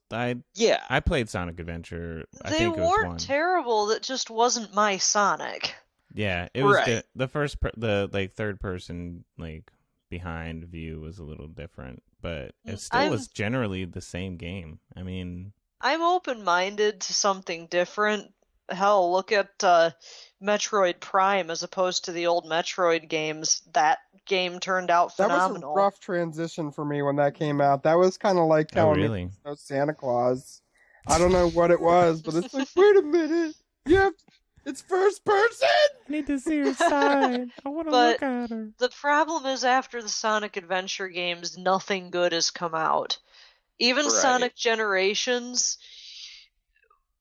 but yeah. I played Sonic Adventure. I They think it was weren't one. terrible. That just wasn't my Sonic. Yeah, it was Right. good. The first, the like third person like behind view was a little different, but it still was generally the same game. I mean, I'm open-minded to something different. Hell, look at Metroid Prime as opposed to the old Metroid games. That game turned out That was phenomenal. a rough transition for me when that came out. That was kind of like telling me really? there's no Santa Claus. I don't know what it was, but it's like, wait a minute, it's first person. I need to see her side. I want to But look at her. the problem is, after the Sonic Adventure games, nothing good has come out. Even Right. Sonic Generations,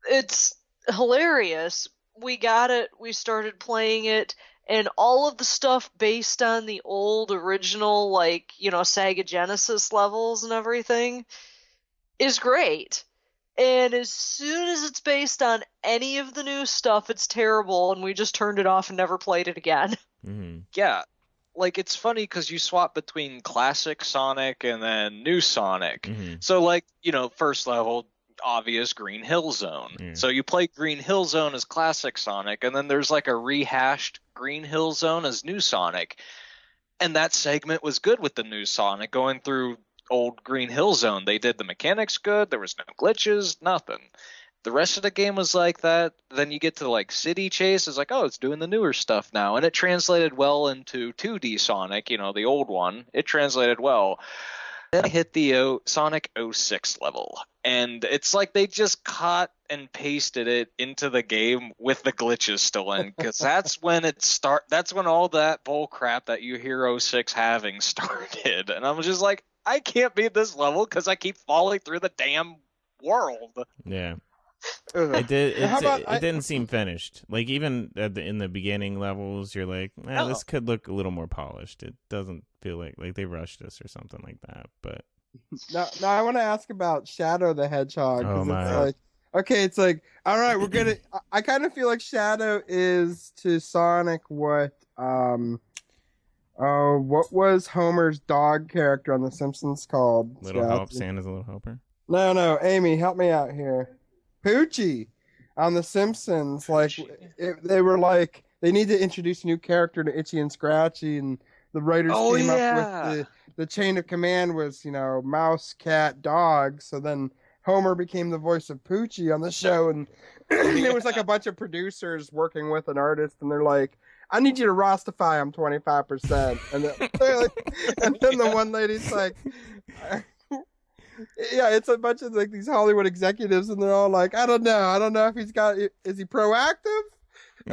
it's hilarious. We got it, we started playing it, and all of the stuff based on the old original, like, Sega Genesis levels and everything is great. And as soon as it's based on any of the new stuff, it's terrible, and we just turned it off and never played it again. Mm-hmm. Yeah, like it's funny because you swap between classic Sonic and then new Sonic. Mm-hmm. So like, first level, obvious Green Hill Zone. Yeah. So you play Green Hill Zone as classic Sonic, and then there's like a rehashed Green Hill Zone as new Sonic. And that segment was good with the new Sonic going through old Green Hill Zone. They did the mechanics good, there was no glitches, nothing. The rest of the game was like that. Then you get to like City Chase, it's like, oh, it's doing the newer stuff now, and it translated well into 2D Sonic, the old one. It translated well. Then I hit the Sonic 06 level, and it's like they just cut and pasted it into the game with the glitches still in, because that's when that's when all that bull crap that you hear 06 having started. And I'm just like, I can't beat this level because I keep falling through the damn world. Yeah. Ugh. It did. How about It didn't seem finished. Like even in the beginning levels, you're like, this could look a little more polished. It doesn't feel like they rushed us or something like that. But Now I want to ask about Shadow the Hedgehog. 'Cause Oh, it's my. like, okay, it's like, all right, we're gonna. I kind of feel like Shadow is to Sonic what what was Homer's dog character on The Simpsons called? Little Scott? Help, Santa's a Little Helper. No, Amy, help me out here. Poochie on The Simpsons. Like, they were like, they need to introduce a new character to Itchy and Scratchy, and the writers came up with the chain of command was, mouse, cat, dog. So then Homer became the voice of Poochie on the show, and there was like a bunch of producers working with an artist, and they're like, I need you to Rastify him 25%. And then the one lady's like, yeah, it's a bunch of like these Hollywood executives, and they're all like, I don't know if is he proactive?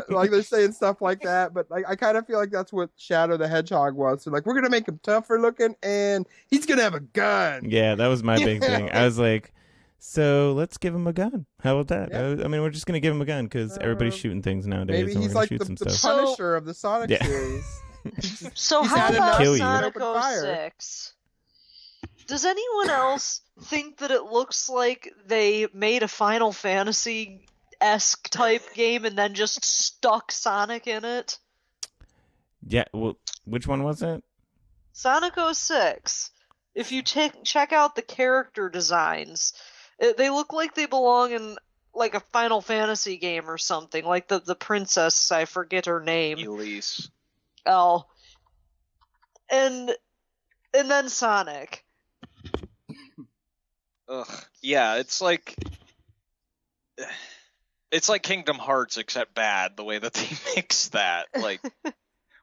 Like they're saying stuff like that, but like I kind of feel like that's what Shadow the Hedgehog was. So like, we're gonna make him tougher looking, and he's gonna have a gun. Yeah, that was my big thing. I was like, so let's give him a gun. How about that? Yeah. I mean, we're just gonna give him a gun because everybody's shooting things nowadays. Maybe and we're he's gonna like shoot the some stuff. Punisher of the Sonic Yeah. series. So He's how had about Kill you. Sonic Open fire. 06? Does anyone else think that it looks like they made a Final Fantasy-esque type game and then just stuck Sonic in it? Yeah. Well, which one was it? Sonic 06. If you check out the character designs, they look like they belong in like a Final Fantasy game or something. Like the princess, I forget her name. Elise. Oh. And then Sonic. Ugh. Yeah, it's like Kingdom Hearts except bad, the way that they mix that. Like,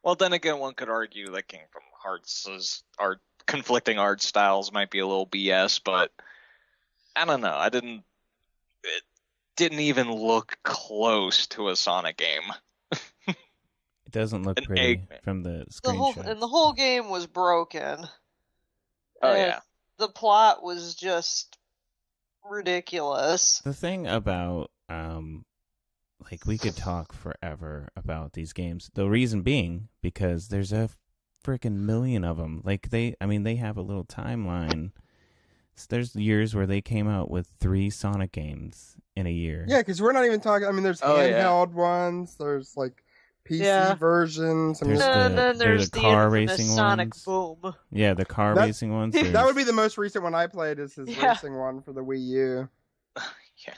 well, then again, one could argue that Kingdom Hearts' art conflicting art styles might be a little BS, but I don't know. It didn't even look close to a Sonic game. It doesn't look An pretty Eggman. from the The screenshot. whole game was broken. Oh, And yeah. The plot was just ridiculous. The thing about like we could talk forever about these games. The reason being because there's a freaking million of them. Like they have a little timeline. So there's years where they came out with 3 Sonic games in a year. Yeah, because we're not even talking. I mean, there's Oh, yeah. handheld ones. There's like PC Yeah. versions. I mean, There's And then there's the the car infamous racing Sonic ones. Boom. Yeah, the car That- racing ones. that would be the most recent one I played. Is his Yeah. racing one for the Wii U?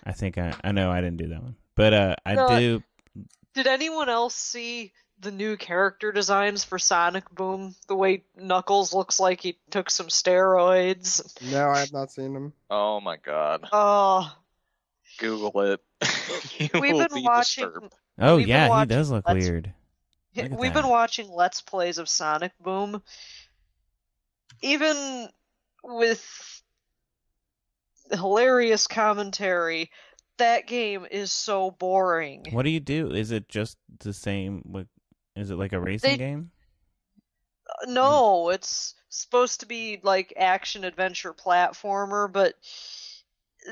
I think I know I didn't do that one, but I No, do. Did anyone else see the new character designs for Sonic Boom? The way Knuckles looks like he took some steroids. No, I have not seen them. Oh my god. Oh, Google it. You we've will been be watching. disturbed. Oh we've been yeah, he watching does look Let's- weird. Look at We've that. been watching Let's Plays of Sonic Boom. Even with hilarious commentary, that game is so boring. What do you do? Is it just the same? Is it like a racing They- game? No, it's supposed to be like action adventure platformer, but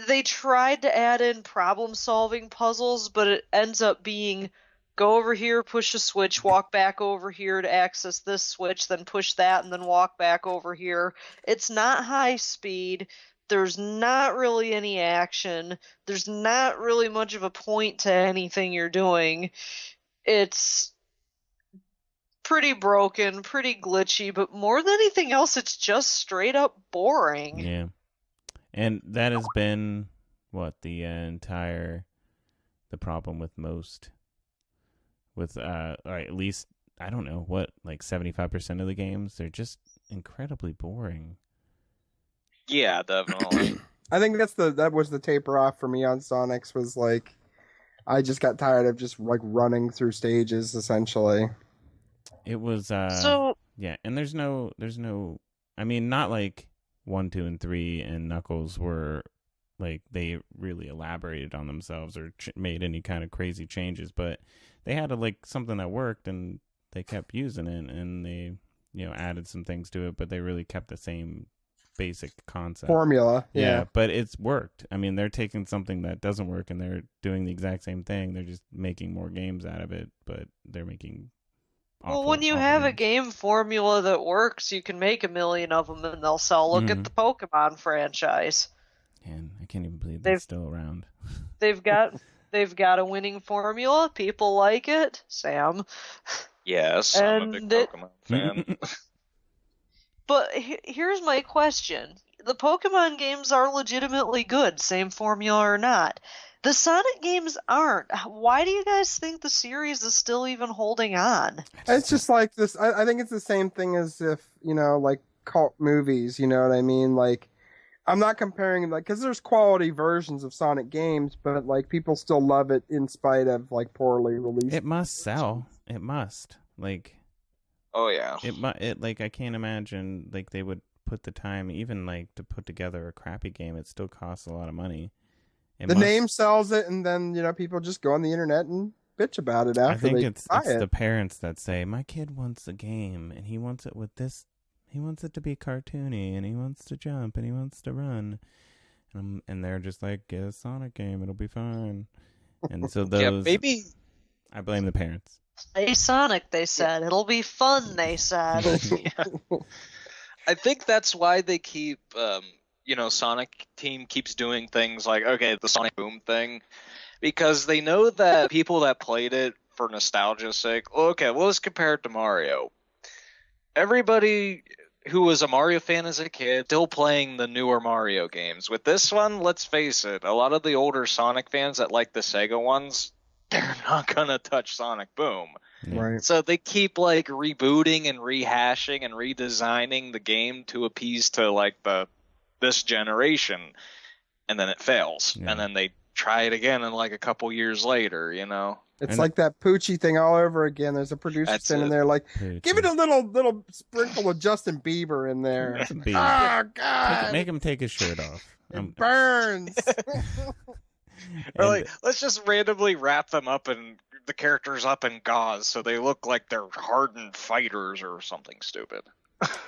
they tried to add in problem solving puzzles, but it ends up being go over here, push a switch, walk back over here to access this switch, then push that, and then walk back over here. It's not high speed. There's not really any action. There's not really much of a point to anything you're doing. It's pretty broken, pretty glitchy, but more than anything else, it's just straight up boring. Yeah, and that has been what the problem with most. With or at least I don't know what, like 75% of the games, they're just incredibly boring. Yeah, definitely. I think that was the taper off for me on Sonics. Was like, I just got tired of just like running through stages essentially. It was So yeah, and there's no I mean, not like 1, 2, and 3 and Knuckles were like they really elaborated on themselves or made any kind of crazy changes, but they had like something that worked and they kept using it, and they added some things to it, but they really kept the same basic concept Formula. yeah, but it's worked. I mean, they're taking something that doesn't work and they're doing the exact same thing. They're just making more games out of it, but they're making well, when you have a game formula that works, you can make 1 million of them and they'll sell. Look at the Pokemon franchise. And I can't even believe they're still around. They've got a winning formula. People like it. Sam. Yes, I'm a big Pokemon fan. But here's my question. The Pokemon games are legitimately good, same formula or not. The Sonic games aren't. Why do you guys think the series is still even holding on? It's just like this. I think it's the same thing as if, like cult movies, you know what I mean? Like, I'm not comparing, like, because there's quality versions of Sonic games, but, like, people still love it in spite of, like, poorly released. It must sell. It must. Like, Oh yeah. it like, I can't imagine, like, they would put the time, even, like, to put together a crappy game. It still costs a lot of money. The name sells it, and then, people just go on the internet and bitch about it after I think they it's buy it. the parents that say, my kid wants a game, and he wants it with this. He wants it to be cartoony, and he wants to jump, and he wants to run. And they're just like, get a Sonic game, it'll be fine. And so those... Yeah, maybe... I blame the parents. Hey, Sonic, they said. It'll be fun, they said. I think that's why they keep, Sonic Team keeps doing things like, okay, the Sonic Boom thing, because they know that people that played it for nostalgia's sake, okay, well, let's compare it to Mario. Everybody who was a Mario fan as a kid still playing the newer Mario games. With this one, let's face it, a lot of the older Sonic fans that like the Sega ones, they're not gonna touch Sonic Boom. Right. So they keep like rebooting and rehashing and redesigning the game to appease to like this generation, and then it fails. Yeah. And then they try it again in like a couple years later, It's like that Poochie thing all over again. There's a producer That's sitting it. there like, give it a little sprinkle of Justin Bieber in there. Some beef. Oh, God. Make him take his shirt off. It burns. Or like, let's just randomly wrap them up and the characters up in gauze so they look like they're hardened fighters or something stupid.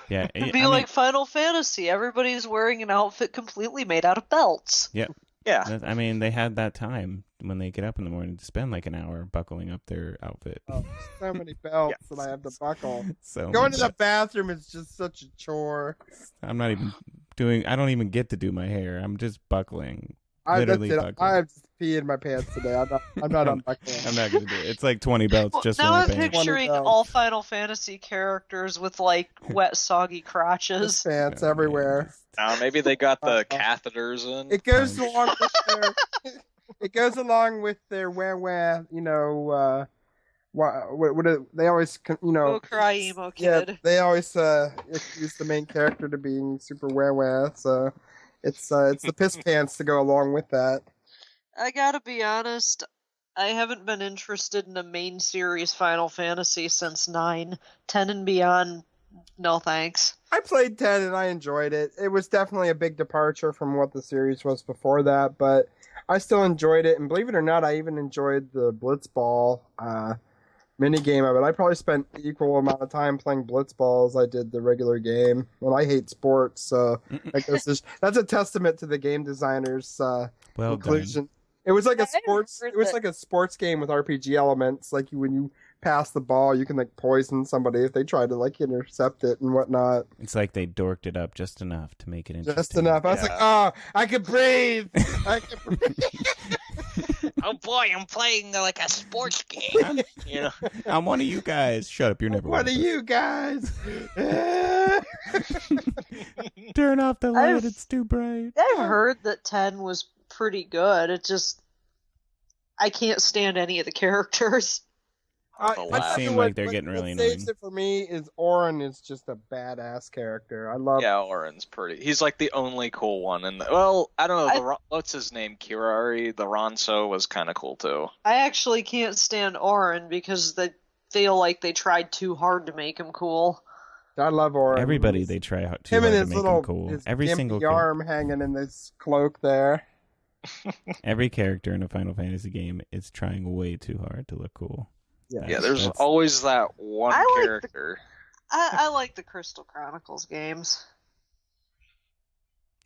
Yeah, It'd be like Final Fantasy. Everybody's wearing an outfit completely made out of belts. Yep. Yeah. I mean, they had that time when they get up in the morning to spend like an hour buckling up their outfit. Oh, so many belts that I have to buckle. So Going much. to the bathroom is just such a chore. I'm not even doing. I don't even get to do my hair. I'm just buckling. Literally that's it. buckle. I have to pee in my pants today. I'm not unbuckling. I'm not gonna do it. It's like 20 belts just for now my I'm pants. picturing 20 belts. all Final Fantasy characters with like wet, soggy Just crotches. pants Oh, man, everywhere. Maybe they got the catheters in. It goes along with their. It goes along with their where they always Oh, cry emo yeah, kid. they always accuse the main character to being super where so it's the piss pants to go along with that. I gotta be honest, I haven't been interested in a main series Final Fantasy since 9. 10 and beyond, no thanks. I played 10 and I enjoyed it. It was definitely a big departure from what the series was before that, but I still enjoyed it, and believe it or not, I even enjoyed the Blitzball minigame of it. I probably spent equal amount of time playing Blitzball as I did the regular game, and I hate sports, so that's a testament to the game designers' Well inclusion. done. It was like a I haven't sports. heard It was that- like a sports game with RPG elements. Like when you pass the ball, you can like poison somebody if they try to like intercept it and whatnot. It's like they dorked it up just enough to make it interesting. Just enough. I was like, oh, I could breathe. I could breathe. Oh boy, I'm playing like a sports game. You know, I'm one of you guys. Shut up, you're never What one are of you guys? us. Turn off the light, I've- it's too bright. I've heard that 10 was pretty good. It just, I can't stand any of the characters. I They tell you seem like they're getting really what saves annoying. it for me is Orin is just a badass character. I love. yeah, Oren's pretty. He's like the only cool one. And well, I don't know. What's his name? Kirari, the Ronso was kind of cool too. I actually can't stand Orin because they feel like they tried too hard to make him cool. I love Orin. Everybody they try out too him hard and to his make little him cool. his Every gimpy single arm hanging in this cloak there. every character in a Final Fantasy game is trying way too hard to look cool. Yeah, there's That's- always that one I like the- character. I like the Crystal Chronicles games.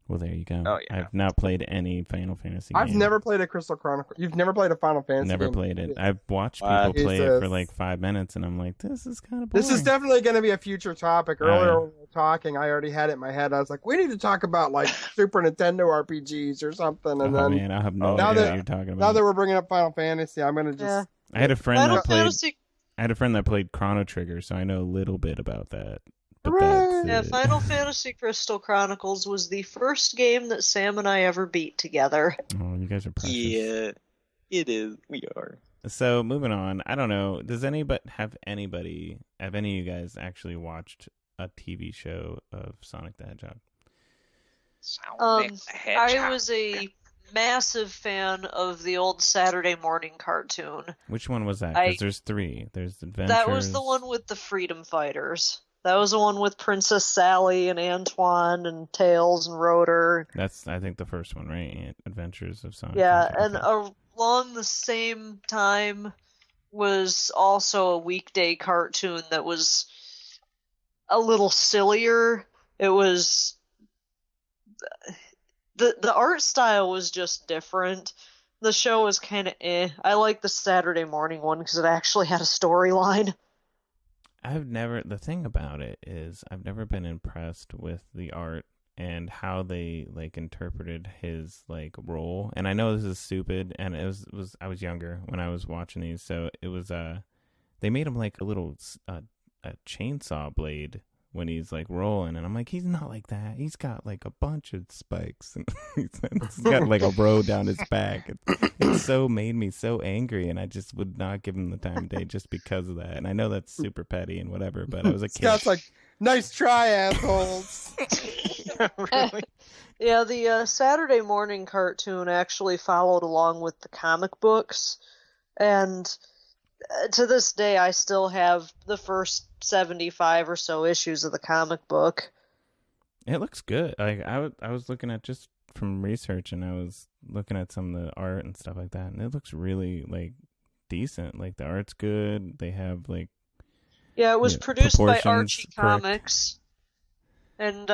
Well, there you go. Oh, yeah. I've not played any Final Fantasy I've game. never played a Crystal Chronicle. You've never played a Final Fantasy Never game? played it. Yeah. I've watched Wow. people play it for Jesus. like 5 minutes, and I'm like, this is kind of boring. This is definitely going to be a future topic. Earlier when we were talking, I already had it in my head. I was like, we need to talk about like Super Nintendo RPGs or something. And Oh then man, I have no now idea that- what you're talking about. now that we're bringing up Final Fantasy, I'm going to just. Yeah. I had a friend Final that played. Fantasy, I had a friend that played Chrono Trigger, so I know a little bit about that. But Hooray! that's yeah, it. Final Fantasy Crystal Chronicles was the first game that Sam and I ever beat together. Oh, you guys are precious. Yeah, it is. We are. So moving on, I don't know. Does anybody have any of you guys actually watched a TV show of Sonic the Hedgehog? I was a massive fan of the old Saturday morning cartoon. Which one was that? Because I- there's 3. There's Adventures. That was the one with the Freedom Fighters. That was the one with Princess Sally and Antoine and Tails and Rotor. That's I think the first one, right? Adventures of Sonic. Yeah, the Hedgehog. and along the same time was also a weekday cartoon that was a little sillier. It was the art style was just different. The show was kind of eh. I like the Saturday morning one because it actually had a storyline. The thing about it is I've never been impressed with the art and how they like interpreted his like role. And I know this is stupid, and it was I was younger when I was watching these, so it was they made him like a little a chainsaw blade when he's like rolling, and I'm like, he's not like that. He's got like a bunch of spikes, and he's got like a row down his back. It so made me so angry, and I just would not give him the time of day just because of that. And I know that's super petty and whatever, but I was a kid. Scott's like, nice try, assholes. Really? Yeah, the Saturday morning cartoon actually followed along with the comic books, and to this day I still have the first 75 or so issues of the comic book. It looks good. Like I was looking at just from research, and I was looking at some of the art and stuff like that, and it looks really like decent. Like the art's good. They have like Yeah, it was Yeah, produced by proportions Archie correct. Comics, and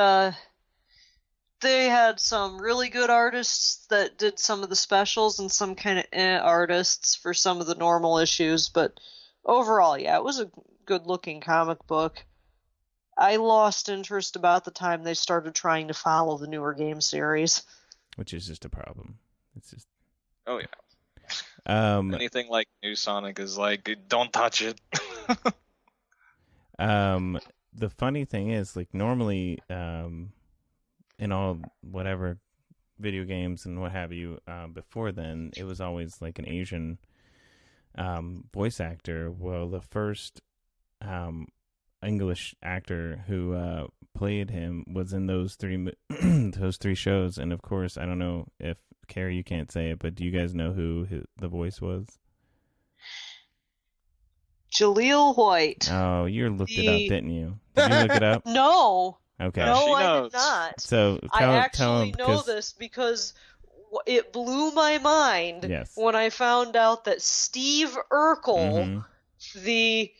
they had some really good artists that did some of the specials and some kind of artists for some of the normal issues, but overall, yeah, it was a good-looking comic book. I lost interest about the time they started trying to follow the newer game series. which is just a problem. It's just Oh yeah. Anything like New Sonic is like, don't touch it. The funny thing is, like, normally, in all whatever video games and what have you, before then, it was always like an Asian voice actor. Well, the first English actor who played him was in those three shows, and of course, I don't know if Carey, you can't say it, but do you guys know who the voice was? Jaleel White. Oh, you looked it up, didn't you? Did you look it up? No. Okay. No, She I knows. did not. So I actually him, know this because it blew my mind Yes. when I found out that Steve Urkel, the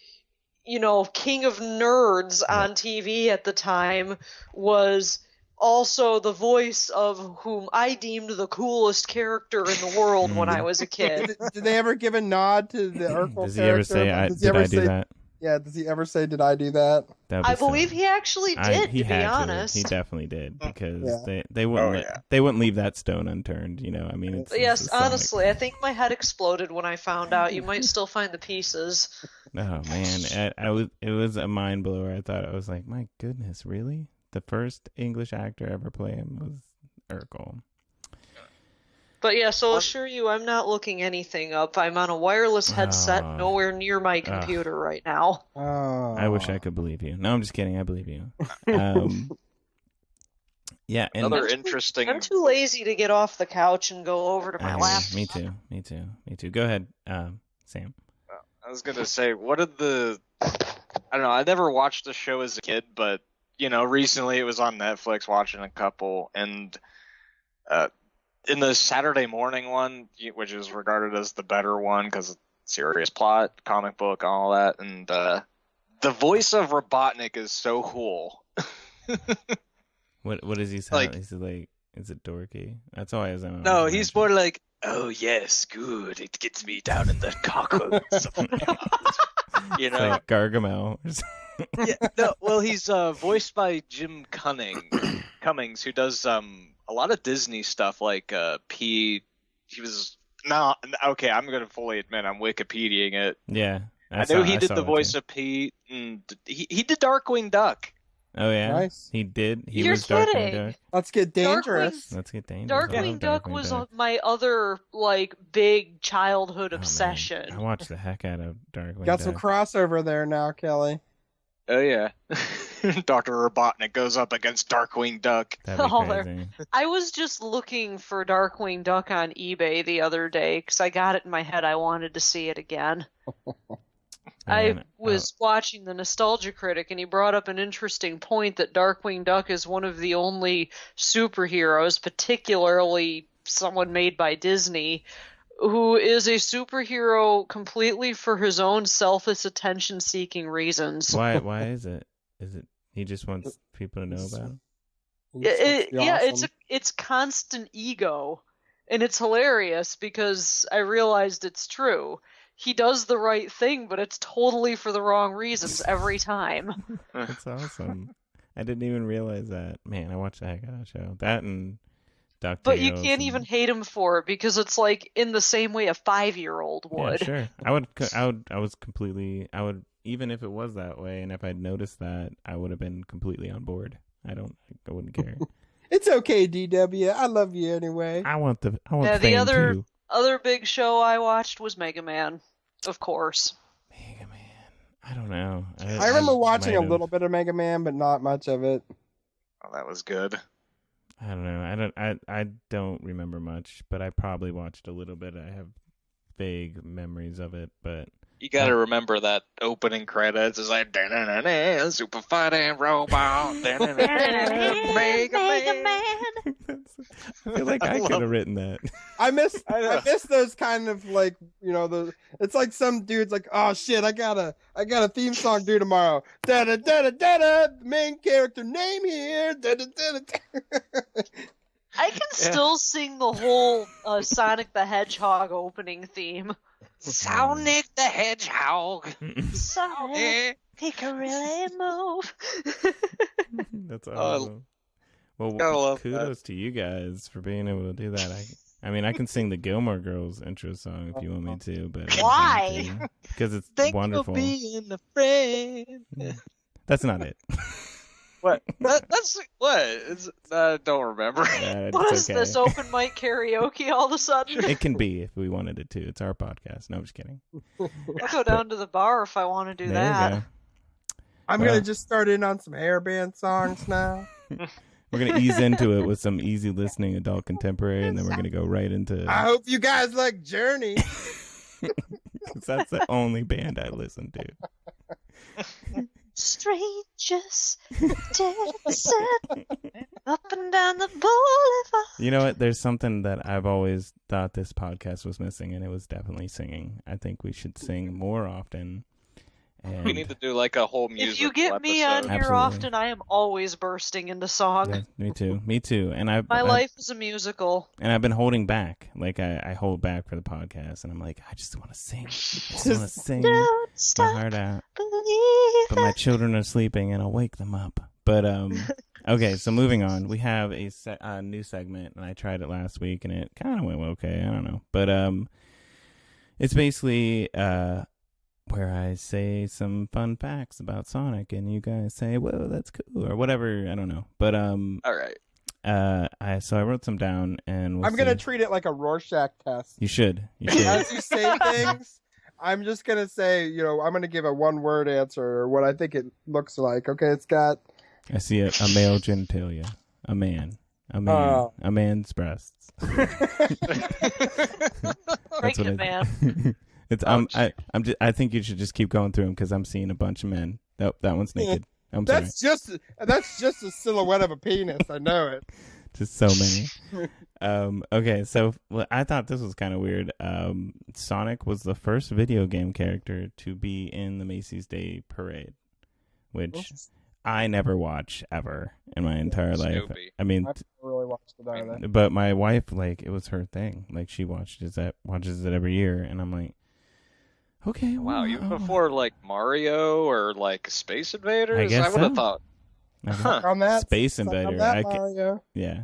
king of nerds on TV at the time, was also the voice of whom I deemed the coolest character in the world when I was a kid. Did they ever give a nod to the Urkel Does he ever character? say, did I do that? Yeah, does he ever say, did I do that? I believe he actually did, to be honest. He definitely did, because Yeah. they wouldn't they wouldn't leave that stone unturned. I mean, Yes, it's Sonic. honestly, I think my head exploded when I found out. You might still find the pieces. Oh man, it was a mind blower. I was like, my goodness, really? The first English actor ever play him was Urkel. But yeah, so I'll assure you, I'm not looking anything up. I'm on a wireless headset, nowhere near my computer right now. Oh. I wish I could believe you. No, I'm just kidding. I believe you. Yeah, and Another interesting. I'm too lazy to get off the couch and go over to my laptop. Me too. Go ahead, Sam. I was gonna say, what did I don't know. I never watched the show as a kid, but recently it was on Netflix. Watching a couple, and in the Saturday morning one, which is regarded as the better one because serious plot, comic book, all that, and the voice of Robotnik is so cool. What does he sound like? Is it like, is it dorky? That's all I was. No, he's more like, oh yes, good. It gets me down in the cockles. It's like Gargamel. Yeah, no, well, he's voiced by Jim Cummings, who does a lot of Disney stuff, like Pete. He was okay. I'm gonna fully admit I'm Wikipediaing it. Yeah, I know he did the voice of Pete, and he did Darkwing Duck. Oh yeah, nice. He did. He You're was kidding. Darkwing Duck. Let's get dangerous. Let's get dangerous. Darkwing Duck was my other big childhood obsession. Man. I watched the heck out of Darkwing Got Duck. some crossover there now, Kelly. Oh yeah, Dr. Robotnik goes up against Darkwing Duck. That'd be crazy. I was just looking for Darkwing Duck on eBay the other day because I got it in my head. I wanted to see it again. I was watching the Nostalgia Critic, and he brought up an interesting point that Darkwing Duck is one of the only superheroes, particularly someone made by Disney, who is a superhero completely for his own selfish attention-seeking reasons. Why is it? Is it he just wants people to know about him? It's constant ego, and it's hilarious because I realized it's true. He does the right thing, but it's totally for the wrong reasons every time. That's awesome. I didn't even realize that. Man, I watched the heck out of that show. That and DuckTales. But you can't even hate him for it because it's like in the same way a 5-year-old would. Yeah, sure. I would, even if it was that way, and if I'd noticed that, I would have been completely on board. I wouldn't care. It's okay, DW. I love you anyway. I want the fame too. Other big show I watched was Mega Man, of course. Mega Man. I don't know. I remember watching a little bit of Mega Man, but not much of it. Oh, that was good. I don't know. I don't remember much, but I probably watched a little bit. I have vague memories of it, but you gotta remember that opening credits is like super fighting robot, Mega Man. I feel like I could have written that. I miss those kind of it's like some dude's like, oh shit, I got a theme song due tomorrow. Da da da da da da. Main character name here. Da da da da. I can still sing the whole Sonic the Hedgehog opening theme. Sonic the Hedgehog. Sonic, he can really move. That's awesome. Well, kudos to you guys for being able to do that. I mean, I can sing the Gilmore Girls intro song if you want me to, but I don't Why? want to, because it's Thank wonderful. you for being a friend. That's not it. What? That's what? I don't remember. What It's is okay. this, open mic karaoke all of a sudden? It can be if we wanted it to. It's our podcast. No, I'm just kidding. I'll go down to the bar if I want to do There you that. go. I'm Well- gonna just start in on some hairband songs now. We're gonna ease into it with some easy listening adult contemporary, and then we're gonna go right into. I hope you guys like Journey. 'Cause that's the only band I listen to. Strangers dancing up and down the boulevard. You know what? There's something that I've always thought this podcast was missing, and it was definitely singing. I think we should sing more often. And We need to do like a whole music. If you get me on here Absolutely. often, I am always bursting into song. Yeah, me too. Me too. And My life is a musical. And I've been holding back. Like I hold back for the podcast, and I'm like, I just want to sing. I just want to sing Don't my stop heart out. believing. But my children are sleeping, and I'll wake them up. But okay. So moving on, we have a new segment, and I tried it last week, and it kind of went okay. I don't know, but it's basically where I say some fun facts about Sonic, and you guys say, "Whoa, that's cool," or whatever. I don't know, but All right. I wrote some down, and we'll I'm gonna see. treat it like a Rorschach test. You should. You should. As you say things, I'm just gonna say, I'm gonna give a one-word answer or what I think it looks like. Okay, Scott. I see a male genitalia, a man, Oh. a man's breasts. Pregnant man. It's I think you should just keep going through them because I'm seeing a bunch of men. That one's naked. I'm sorry. That's just a silhouette of a penis. I know it. Just so many. Okay, so I thought this was kind of weird. Sonic was the first video game character to be in the Macy's Day Parade, which I never watch ever in my entire life. Snoopy. I mean, I haven't really watched it either. but my wife, like, it was her thing. Like, she watches it every year, and I'm like, okay, Wow, well, even before like Mario or like Space Invaders, I guess would have so. thought. Huh. On that Space on Invader. that, Mario. Yeah,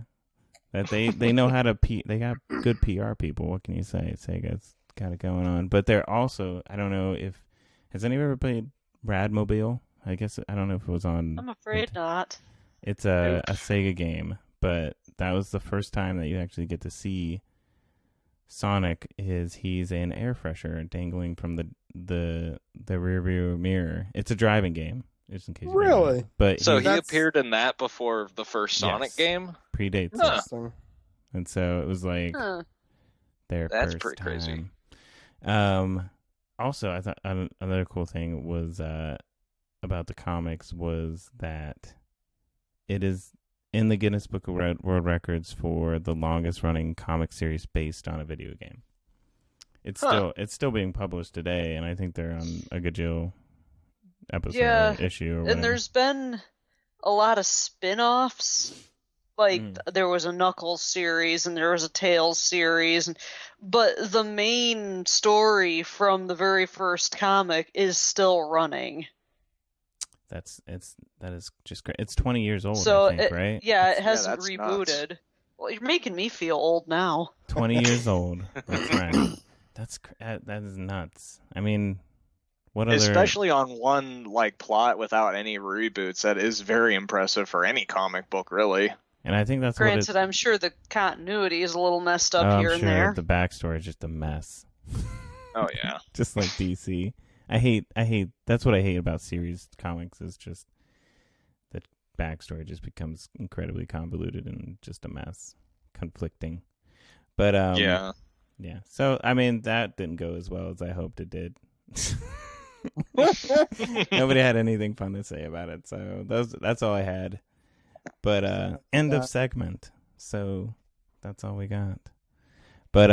that they know how to they got good PR people. What can you say? Sega's got it going on, but they're also, I don't know if has anyone ever played Radmobile? I guess I don't know if it was on. I'm afraid not. It's a Sega game, but that was the first time that you actually get to see Sonic. He's an air freshener dangling from the rear view mirror. It's a driving game, just in case. you didn't know. Really? But So he That's- appeared in that before the first Sonic Yes. game. predates Huh. it. Interesting. And so it was like Huh. their That's first pretty crazy. time. Also, I thought another cool thing was about the comics was that it is in the Guinness Book of World Records for the longest running comic series based on a video game. It's still being published today, and I think they're on a Gajil episode Yeah, or issue or whatever. And there's been a lot of spin-offs. Like, there was a Knuckles series, and there was a Tails series, but the main story from the very first comic is still running. that is just great. It's 20 years old, So, I think, right? Yeah, it hasn't that's rebooted. nuts. Well, you're making me feel old now. 20 years old. That's right. That is nuts. I mean, what other? Especially on one like plot without any reboots, that is very impressive for any comic book, really. And I think that's Granted, what I'm sure the continuity is a little messed up I'm here and sure there. the backstory is just a mess. Oh yeah. Just like DC. I hate that's what I hate about series comics is just the backstory just becomes incredibly convoluted and just a mess. Conflicting. But Yeah. Yeah. So I mean that didn't go as well as I hoped it did. Nobody had anything fun to say about it, so that's all I had. But end of segment. So that's all we got. But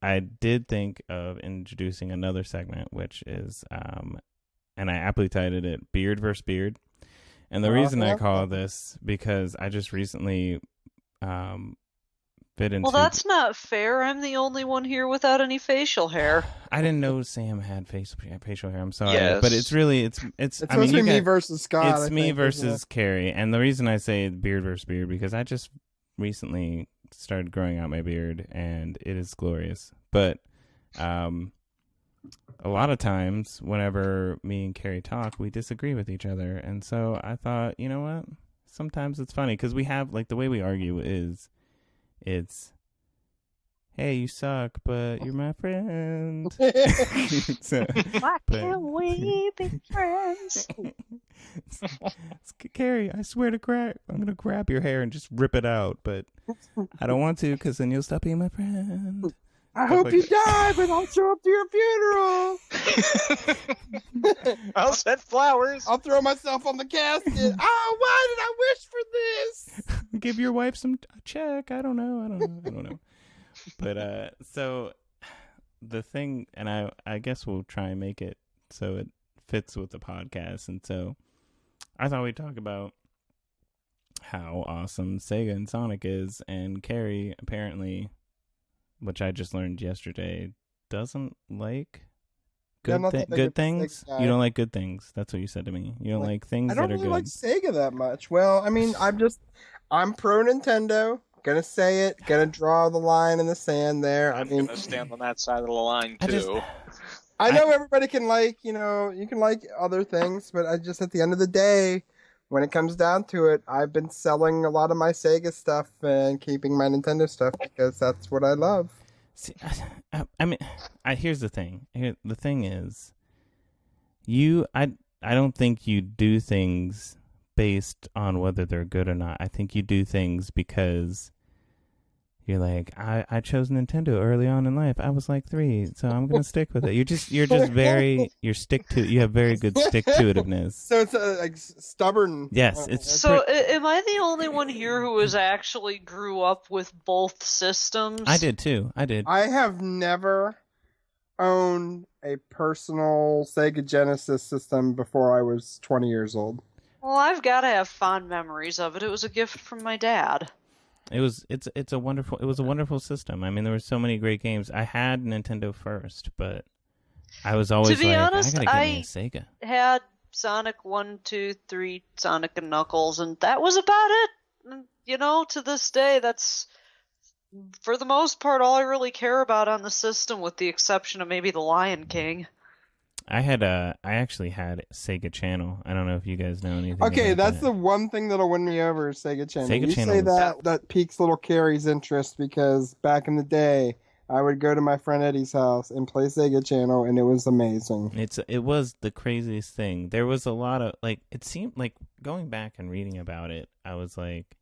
I did think of introducing another segment, which is and I aptly titled it Beard vs. Beard. And the reason I call this because I just recently fit into. Well, that's not fair. I'm the only one here without any facial hair. I didn't know Sam had facial hair. I'm sorry, Yes. but it's really it's. It's I mean, supposed to you be me guys- versus Scott. I It's me think, isn't versus Carey, and the reason I say beard versus beard because I just recently started growing out my beard, and it is glorious. But a lot of times, whenever me and Carrie talk, we disagree with each other, and so I thought, you know what? Sometimes it's funny because we have like the way we argue is, it's, hey, you suck, but you're my friend. So, Why can't we be friends? Carrie, I swear to God, I'm gonna grab your hair and just rip it out, but I don't want to because then you'll stop being my friend. I hope you die, but I'll show up to your funeral. I'll send flowers. I'll throw myself on the casket. Oh, why did I wish for this? Give your wife some check. I don't know. But so the thing, and I guess we'll try and make it so it fits with the podcast. And so I thought we'd talk about how awesome Sega and Sonic is, and Carrie apparently, which I just learned yesterday, doesn't like good things. You don't like good things. That's what you said to me. You don't like things that are really good. like Sega that much. Well, I mean, I'm pro Nintendo. Gonna say it. Gonna draw the line in the sand there. I'm gonna stand on that side of the line too. I know everybody can like, you can like other things, but at the end of the day, when it comes down to it, I've been selling a lot of my Sega stuff and keeping my Nintendo stuff because that's what I love. See, I mean, here's the thing. The thing is, I don't think you do things based on whether they're good or not. I think you do things because you're like, I chose Nintendo early on in life. I was like 3, so I'm gonna stick with it. You have very good stick-to-itiveness. So it's like stubborn. Yes, So am I the only one here who has actually grew up with both systems? I did too. I have never owned a personal Sega Genesis system before I was 20 years old. Well, I've got to have fond memories of it. It was a gift from my dad. It was a wonderful system. I mean, there were so many great games. I had Nintendo first, but I was always to be honest, I gotta get me a Sega. Had Sonic 1, 2, 3, Sonic and Knuckles, and that was about it. And, to this day, that's for the most part all I really care about on the system, with the exception of maybe the Lion King. I actually had Sega Channel. I don't know if you guys know anything. Okay, about that's that. The one thing that'll win me over is Sega Channel. Sega you Channel say was- that piques little Carrie's interest because back in the day, I would go to my friend Eddie's house and play Sega Channel, and it was amazing. It was the craziest thing. There was a lot of it seemed like going back and reading about it, I was like,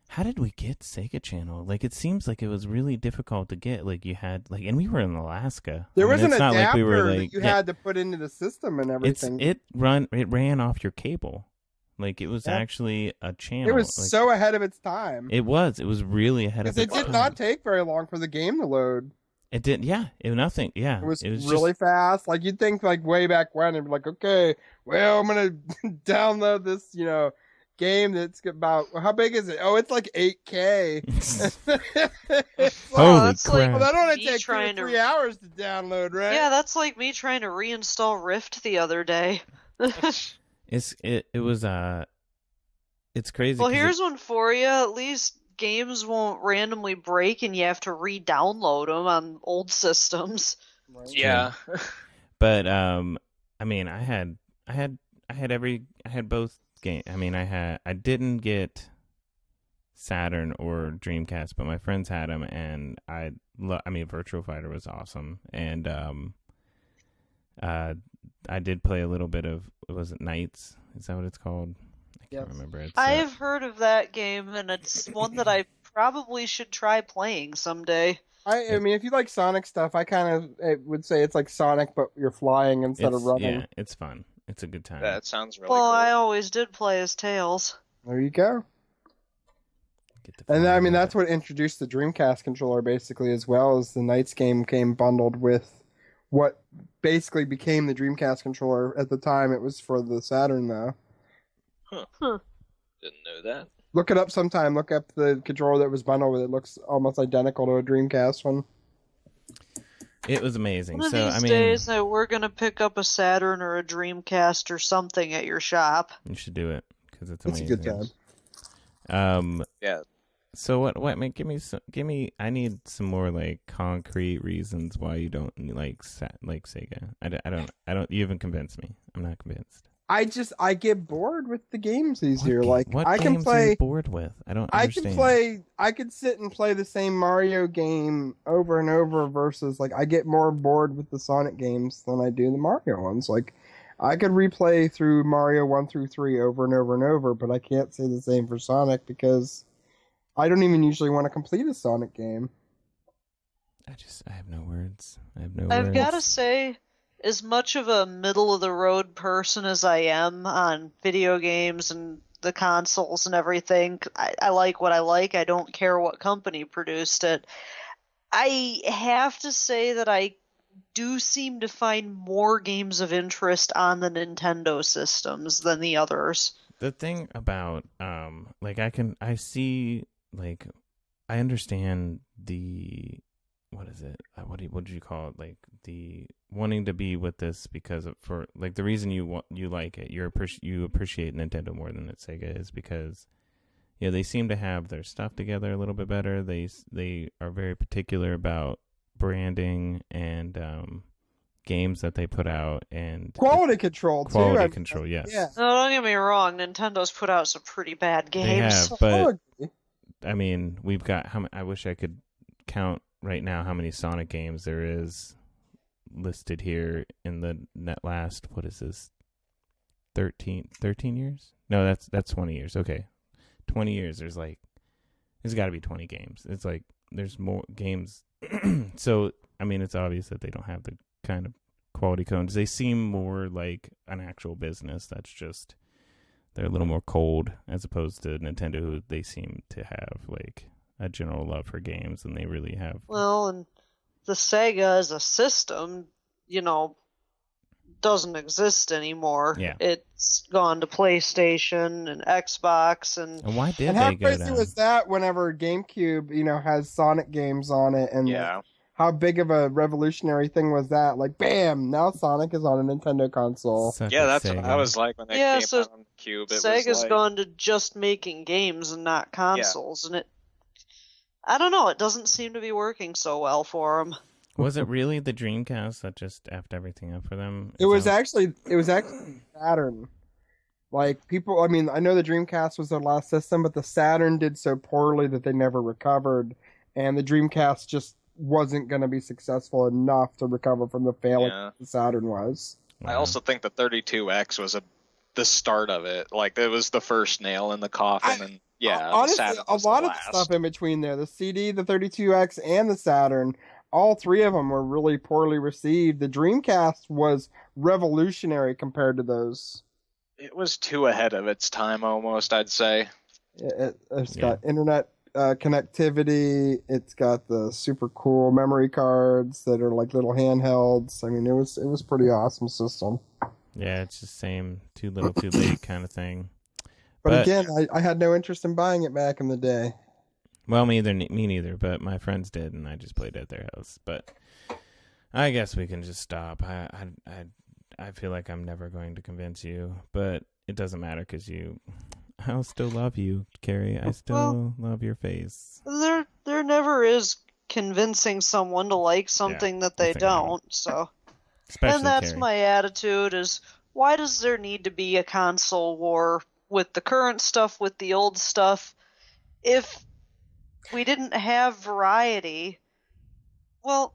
how did we get Sega Channel? It seems like it was really difficult to get. You had and we were in Alaska. There was an it's not adapter like we were, that you had to put into the system and everything. It ran off your cable. It was actually a channel. It was so ahead of its time. It was really ahead of its time. It did not take very long for the game to load. It did, yeah. It was really fast. You'd think way back when, it'd be like, okay, well, I'm gonna download this, game that's about, how big is it? Oh, it's 8K. Holy that's crap. Well, that only takes 2 trying or 3 hours to download, right? Yeah, that's like me trying to reinstall Rift the other day. It's crazy. Well, here's one for you. At least games won't randomly break and you have to re-download them on old systems. Right. Yeah. But I mean, I had both games. I mean, I didn't get Saturn or Dreamcast, but my friends had them, and I mean, Virtua Fighter was awesome, and I did play a little bit of, was it Knights? Is that what it's called? I can't remember. It's, I've heard of that game, and it's one that I probably should try playing someday. I mean, if you like Sonic stuff, I would say it's like Sonic, but you're flying instead of running. Yeah, it's fun. It's a good time. That sounds really Well, cool. I always did play as Tails. There you go. And I mean, that's what introduced the Dreamcast controller basically, as well as the Knights game came bundled with what basically became the Dreamcast controller. At the time, it was for the Saturn, though. Huh. Didn't know that. Look it up sometime. Look up the controller that was bundled with it. It looks almost identical to a Dreamcast one. It was amazing. One of So these I mean, days, we're gonna pick up a Saturn or a Dreamcast or something at your shop. you should do it because it's It's a amazing. good time. Yeah. So what? Give me. I need some more like concrete reasons why you don't like Sega. I don't. You haven't convinced me. I'm not convinced. I get bored with the games easier. What I can games play. are you bored with? I don't understand. I could sit and play the same Mario game over and over versus like I get more bored with the Sonic games than I do the Mario ones. Like I could replay through Mario 1 through 3 over and over and over, but I can't say the same for Sonic because I don't even usually want to complete a Sonic game. I have no words. I've got to say, as much of a middle-of-the-road person as I am on video games and the consoles and everything, I like what I like. I don't care what company produced it. I have to say that I do seem to find more games of interest on the Nintendo systems than the others. The thing about I see like I understand the what is it? What did you call it? Like the wanting to be with this because for the reason you like it, you appreciate Nintendo more than Sega is because they seem to have their stuff together a little bit better. They are very particular about branding and games that they put out and quality control too. Quality control, yes. Yeah. No, don't get me wrong. Nintendo's put out some pretty bad games. They have, but I mean, we've got I wish I could count right now how many Sonic games there is listed here in the last, what is this, 13 years? No, that's 20 years. Okay. 20 years, there's got to be 20 games. It's like there's more games. So, I mean, it's obvious that they don't have the kind of quality codes. They seem more like an actual business that's just, they're a little more cold as opposed to Nintendo, who they seem to have like a general love for games, and they really have. Well, and the Sega as a system, doesn't exist anymore. Yeah. It's gone to PlayStation and Xbox and why did and they how go crazy down? was that whenever GameCube, has Sonic games on it and how big of a revolutionary thing was that? Like, bam! Now Sonic is on a Nintendo console. That's what I was like when they came out on the Cube. Sega's gone to just making games and not consoles, and I don't know. It doesn't seem to be working so well for them. Was it really the Dreamcast that just effed everything up for them? It was actually Saturn. Like people, I mean, I know the Dreamcast was their last system, but the Saturn did so poorly that they never recovered, and the Dreamcast just wasn't going to be successful enough to recover from the failure the Saturn was. I also think the 32X was the start of it. Like it was the first nail in the coffin, honestly, a lot of stuff in between there. The CD, the 32X, and the Saturn, all three of them were really poorly received. The Dreamcast was revolutionary compared to those. It was too ahead of its time, almost, I'd say. It's got internet connectivity. It's got the super cool memory cards that are like little handhelds. I mean, it was pretty awesome system. Yeah, it's the same too little, too late kind of thing. But again, I had no interest in buying it back in the day. Well, me neither, but my friends did, and I just played at their house. But I guess we can just stop. I feel like I'm never going to convince you, but it doesn't matter because I'll still love you, Carey. I still love your face. There never is convincing someone to like something that they don't. So, especially and that's Carey. my attitude: is why does there need to be a console war with the current stuff, with the old stuff? If we didn't have variety, well,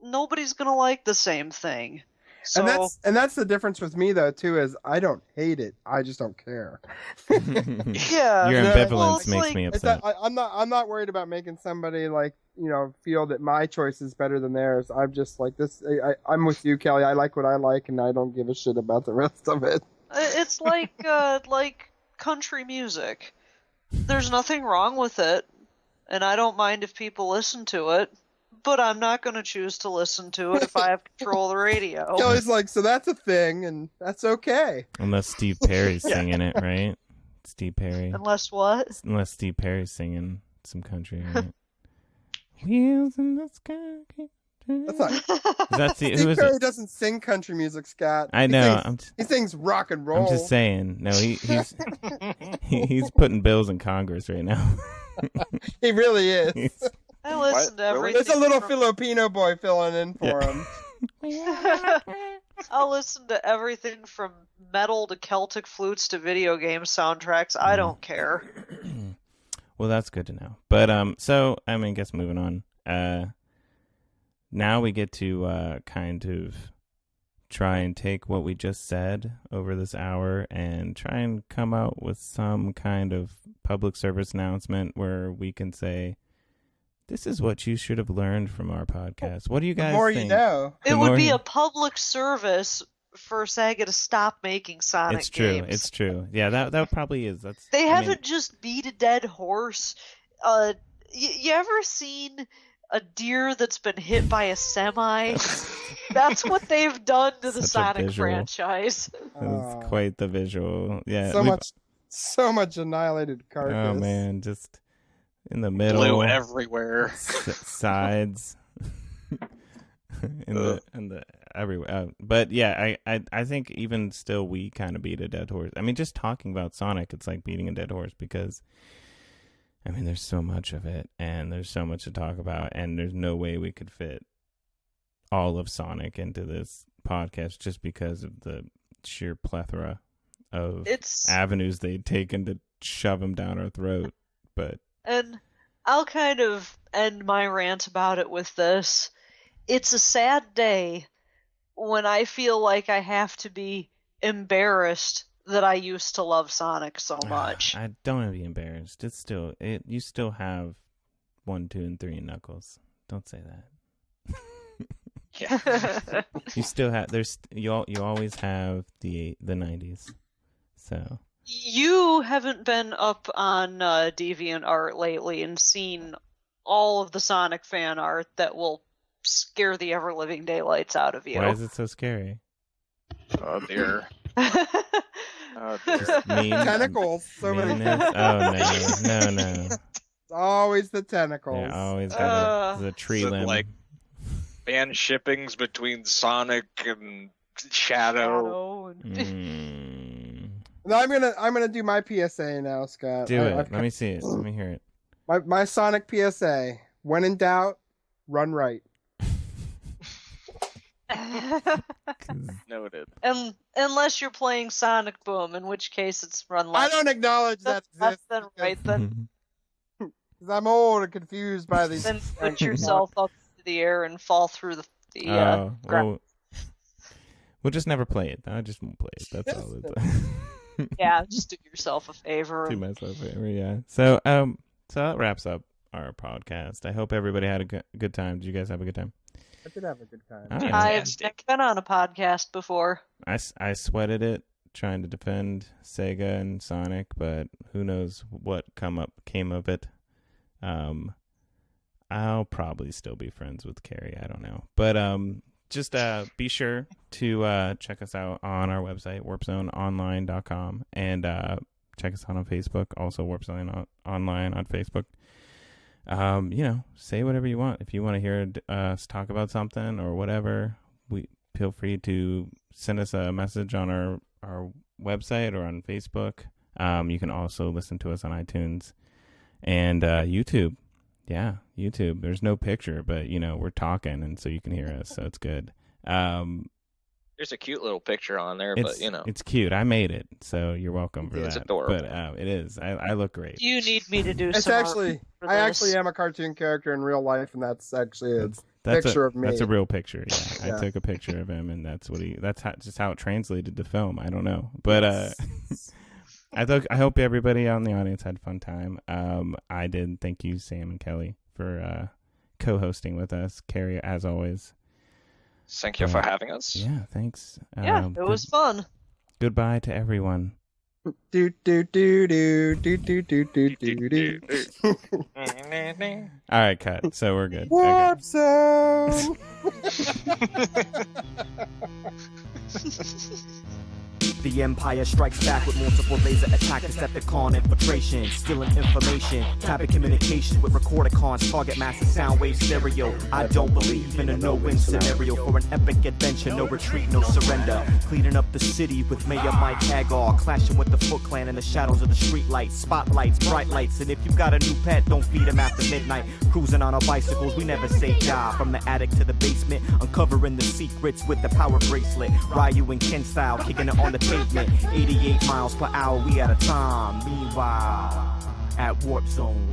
nobody's gonna like the same thing. So, and that's the difference with me though too, is I don't hate it, I just don't care. Your ambivalence makes me upset. I'm not worried about making somebody feel that my choice is better than theirs. I'm just like this. I'm with you, Kelly. I like what I like, and I don't give a shit about the rest of it. It's like country music. There's nothing wrong with it, and I don't mind if people listen to it. But I'm not going to choose to listen to it if I have control of the radio. Kelly's like, so that's a thing, and that's okay. Unless Steve Perry's singing it, right? Steve Perry. Unless what? Unless Steve Perry's singing some country, right? Wheels in the sky. That's not. Steve Perry doesn't sing country music, Scott. I know. He sings rock and roll. I'm just saying. No, he's putting bills in Congress right now. He really is. I listen to What? Really? everything. There's a little from- Filipino boy filling in for him. I'll listen to everything from metal to Celtic flutes to video game soundtracks. I don't care. Well, that's good to know. But so I mean, guess moving on. Now we get to kind of try and take what we just said over this hour and try and come out with some kind of public service announcement where we can say, this is what you should have learned from our podcast. What do you guys The more think? you know. It would be a public service for Sega to stop making Sonic It's true. games. It's true. Yeah, that probably is. That's. They I haven't mean, just beat a dead horse. You ever seen a deer that's been hit by a semi? That's what they've done to the Such a Sonic visual. franchise. It's quite the visual. Yeah. So much annihilated carcass. Oh man, just in the middle. Blue everywhere. Sides. in the everywhere. But yeah, I think even still we kind of beat a dead horse. I mean, just talking about Sonic, it's like beating a dead horse because I mean, there's so much of it and there's so much to talk about and there's no way we could fit all of Sonic into this podcast just because of the sheer plethora of avenues they'd taken to shove them down our throat. But And I'll kind of end my rant about it with this. It's a sad day when I feel like I have to be embarrassed that I used to love Sonic so much. I don't want to be embarrassed. It's still you still have 1, 2, and 3 in Knuckles. Don't say that. Yeah. You still have you always have the 90s. So You haven't been up on DeviantArt lately and seen all of the Sonic fan art that will scare the ever-living daylights out of you. why is it so scary? Oh dear. Oh dear. Mean, Tentacles. So many. meanness? Oh no. It's always the tentacles. Yeah, always got the tree Is it limb. like fan shippings between Sonic and Shadow? No, I'm gonna do my PSA now, Scott. Do it. Let me see it. Let me hear it. My Sonic PSA. When in doubt, run right. Noted. Unless you're playing Sonic Boom, in which case it's run left. I don't acknowledge that Left exists then right, then because I'm old and confused by these. then put yourself up into the air and fall through the ground. Well, we'll just never play it. I just won't play it. That's all. Yeah, just do yourself a favor. Do myself a favor, yeah. So that wraps up our podcast. I hope everybody had a good time. Did you guys have a good time? I did have a good time. All right. I've been on a podcast before. I sweated it trying to defend Sega and Sonic, but who knows what came of it. I'll probably still be friends with Carey. I don't know, but just be sure to check us out on our website warpzoneonline.com and check us out on Facebook, also Warp Zone Online on Facebook. Say whatever you want. If you want to hear us talk about something or whatever, feel free to send us a message on our website or on Facebook. You can also listen to us on iTunes and YouTube. Yeah, YouTube. There's no picture, but we're talking, and so you can hear us, so it's good. There's a cute little picture on there, but it's cute. I made it, so you're welcome for that. It's adorable. But it is. I look great. You need me to do It's some actually, for I this. actually am a cartoon character in real life, and that's actually a picture of me. That's a real picture. Yeah, Yeah. I took a picture of him, and that's just how it translated to film. I don't know, but I hope everybody on the audience had a fun time. I did. Thank you, Sam and Kelly, for co-hosting with us. Carey, as always. Thank you for having us. Yeah, thanks. Yeah, it was fun. Goodbye to everyone. Do do do do do do do do do do. All right, cut. So we're good. Warp Zone. The Empire strikes back with multiple laser attack, Decepticon infiltration, stealing information, tapping communications with recordicons, target massive sound wave stereo. I don't believe in a no-win scenario for an epic adventure, no retreat, no surrender. Cleaning up the city with Mayor Mike Hagar, clashing with the Foot Clan in the shadows of the streetlights, spotlights, bright lights, and if you got a new pet, don't feed him after midnight. Cruising on our bicycles, we never say die. From the attic to the basement, uncovering the secrets with the power bracelet. Ryu and Ken style, kicking it on the pavement. 88 miles per hour, we out of time. Meanwhile, at Warp Zone.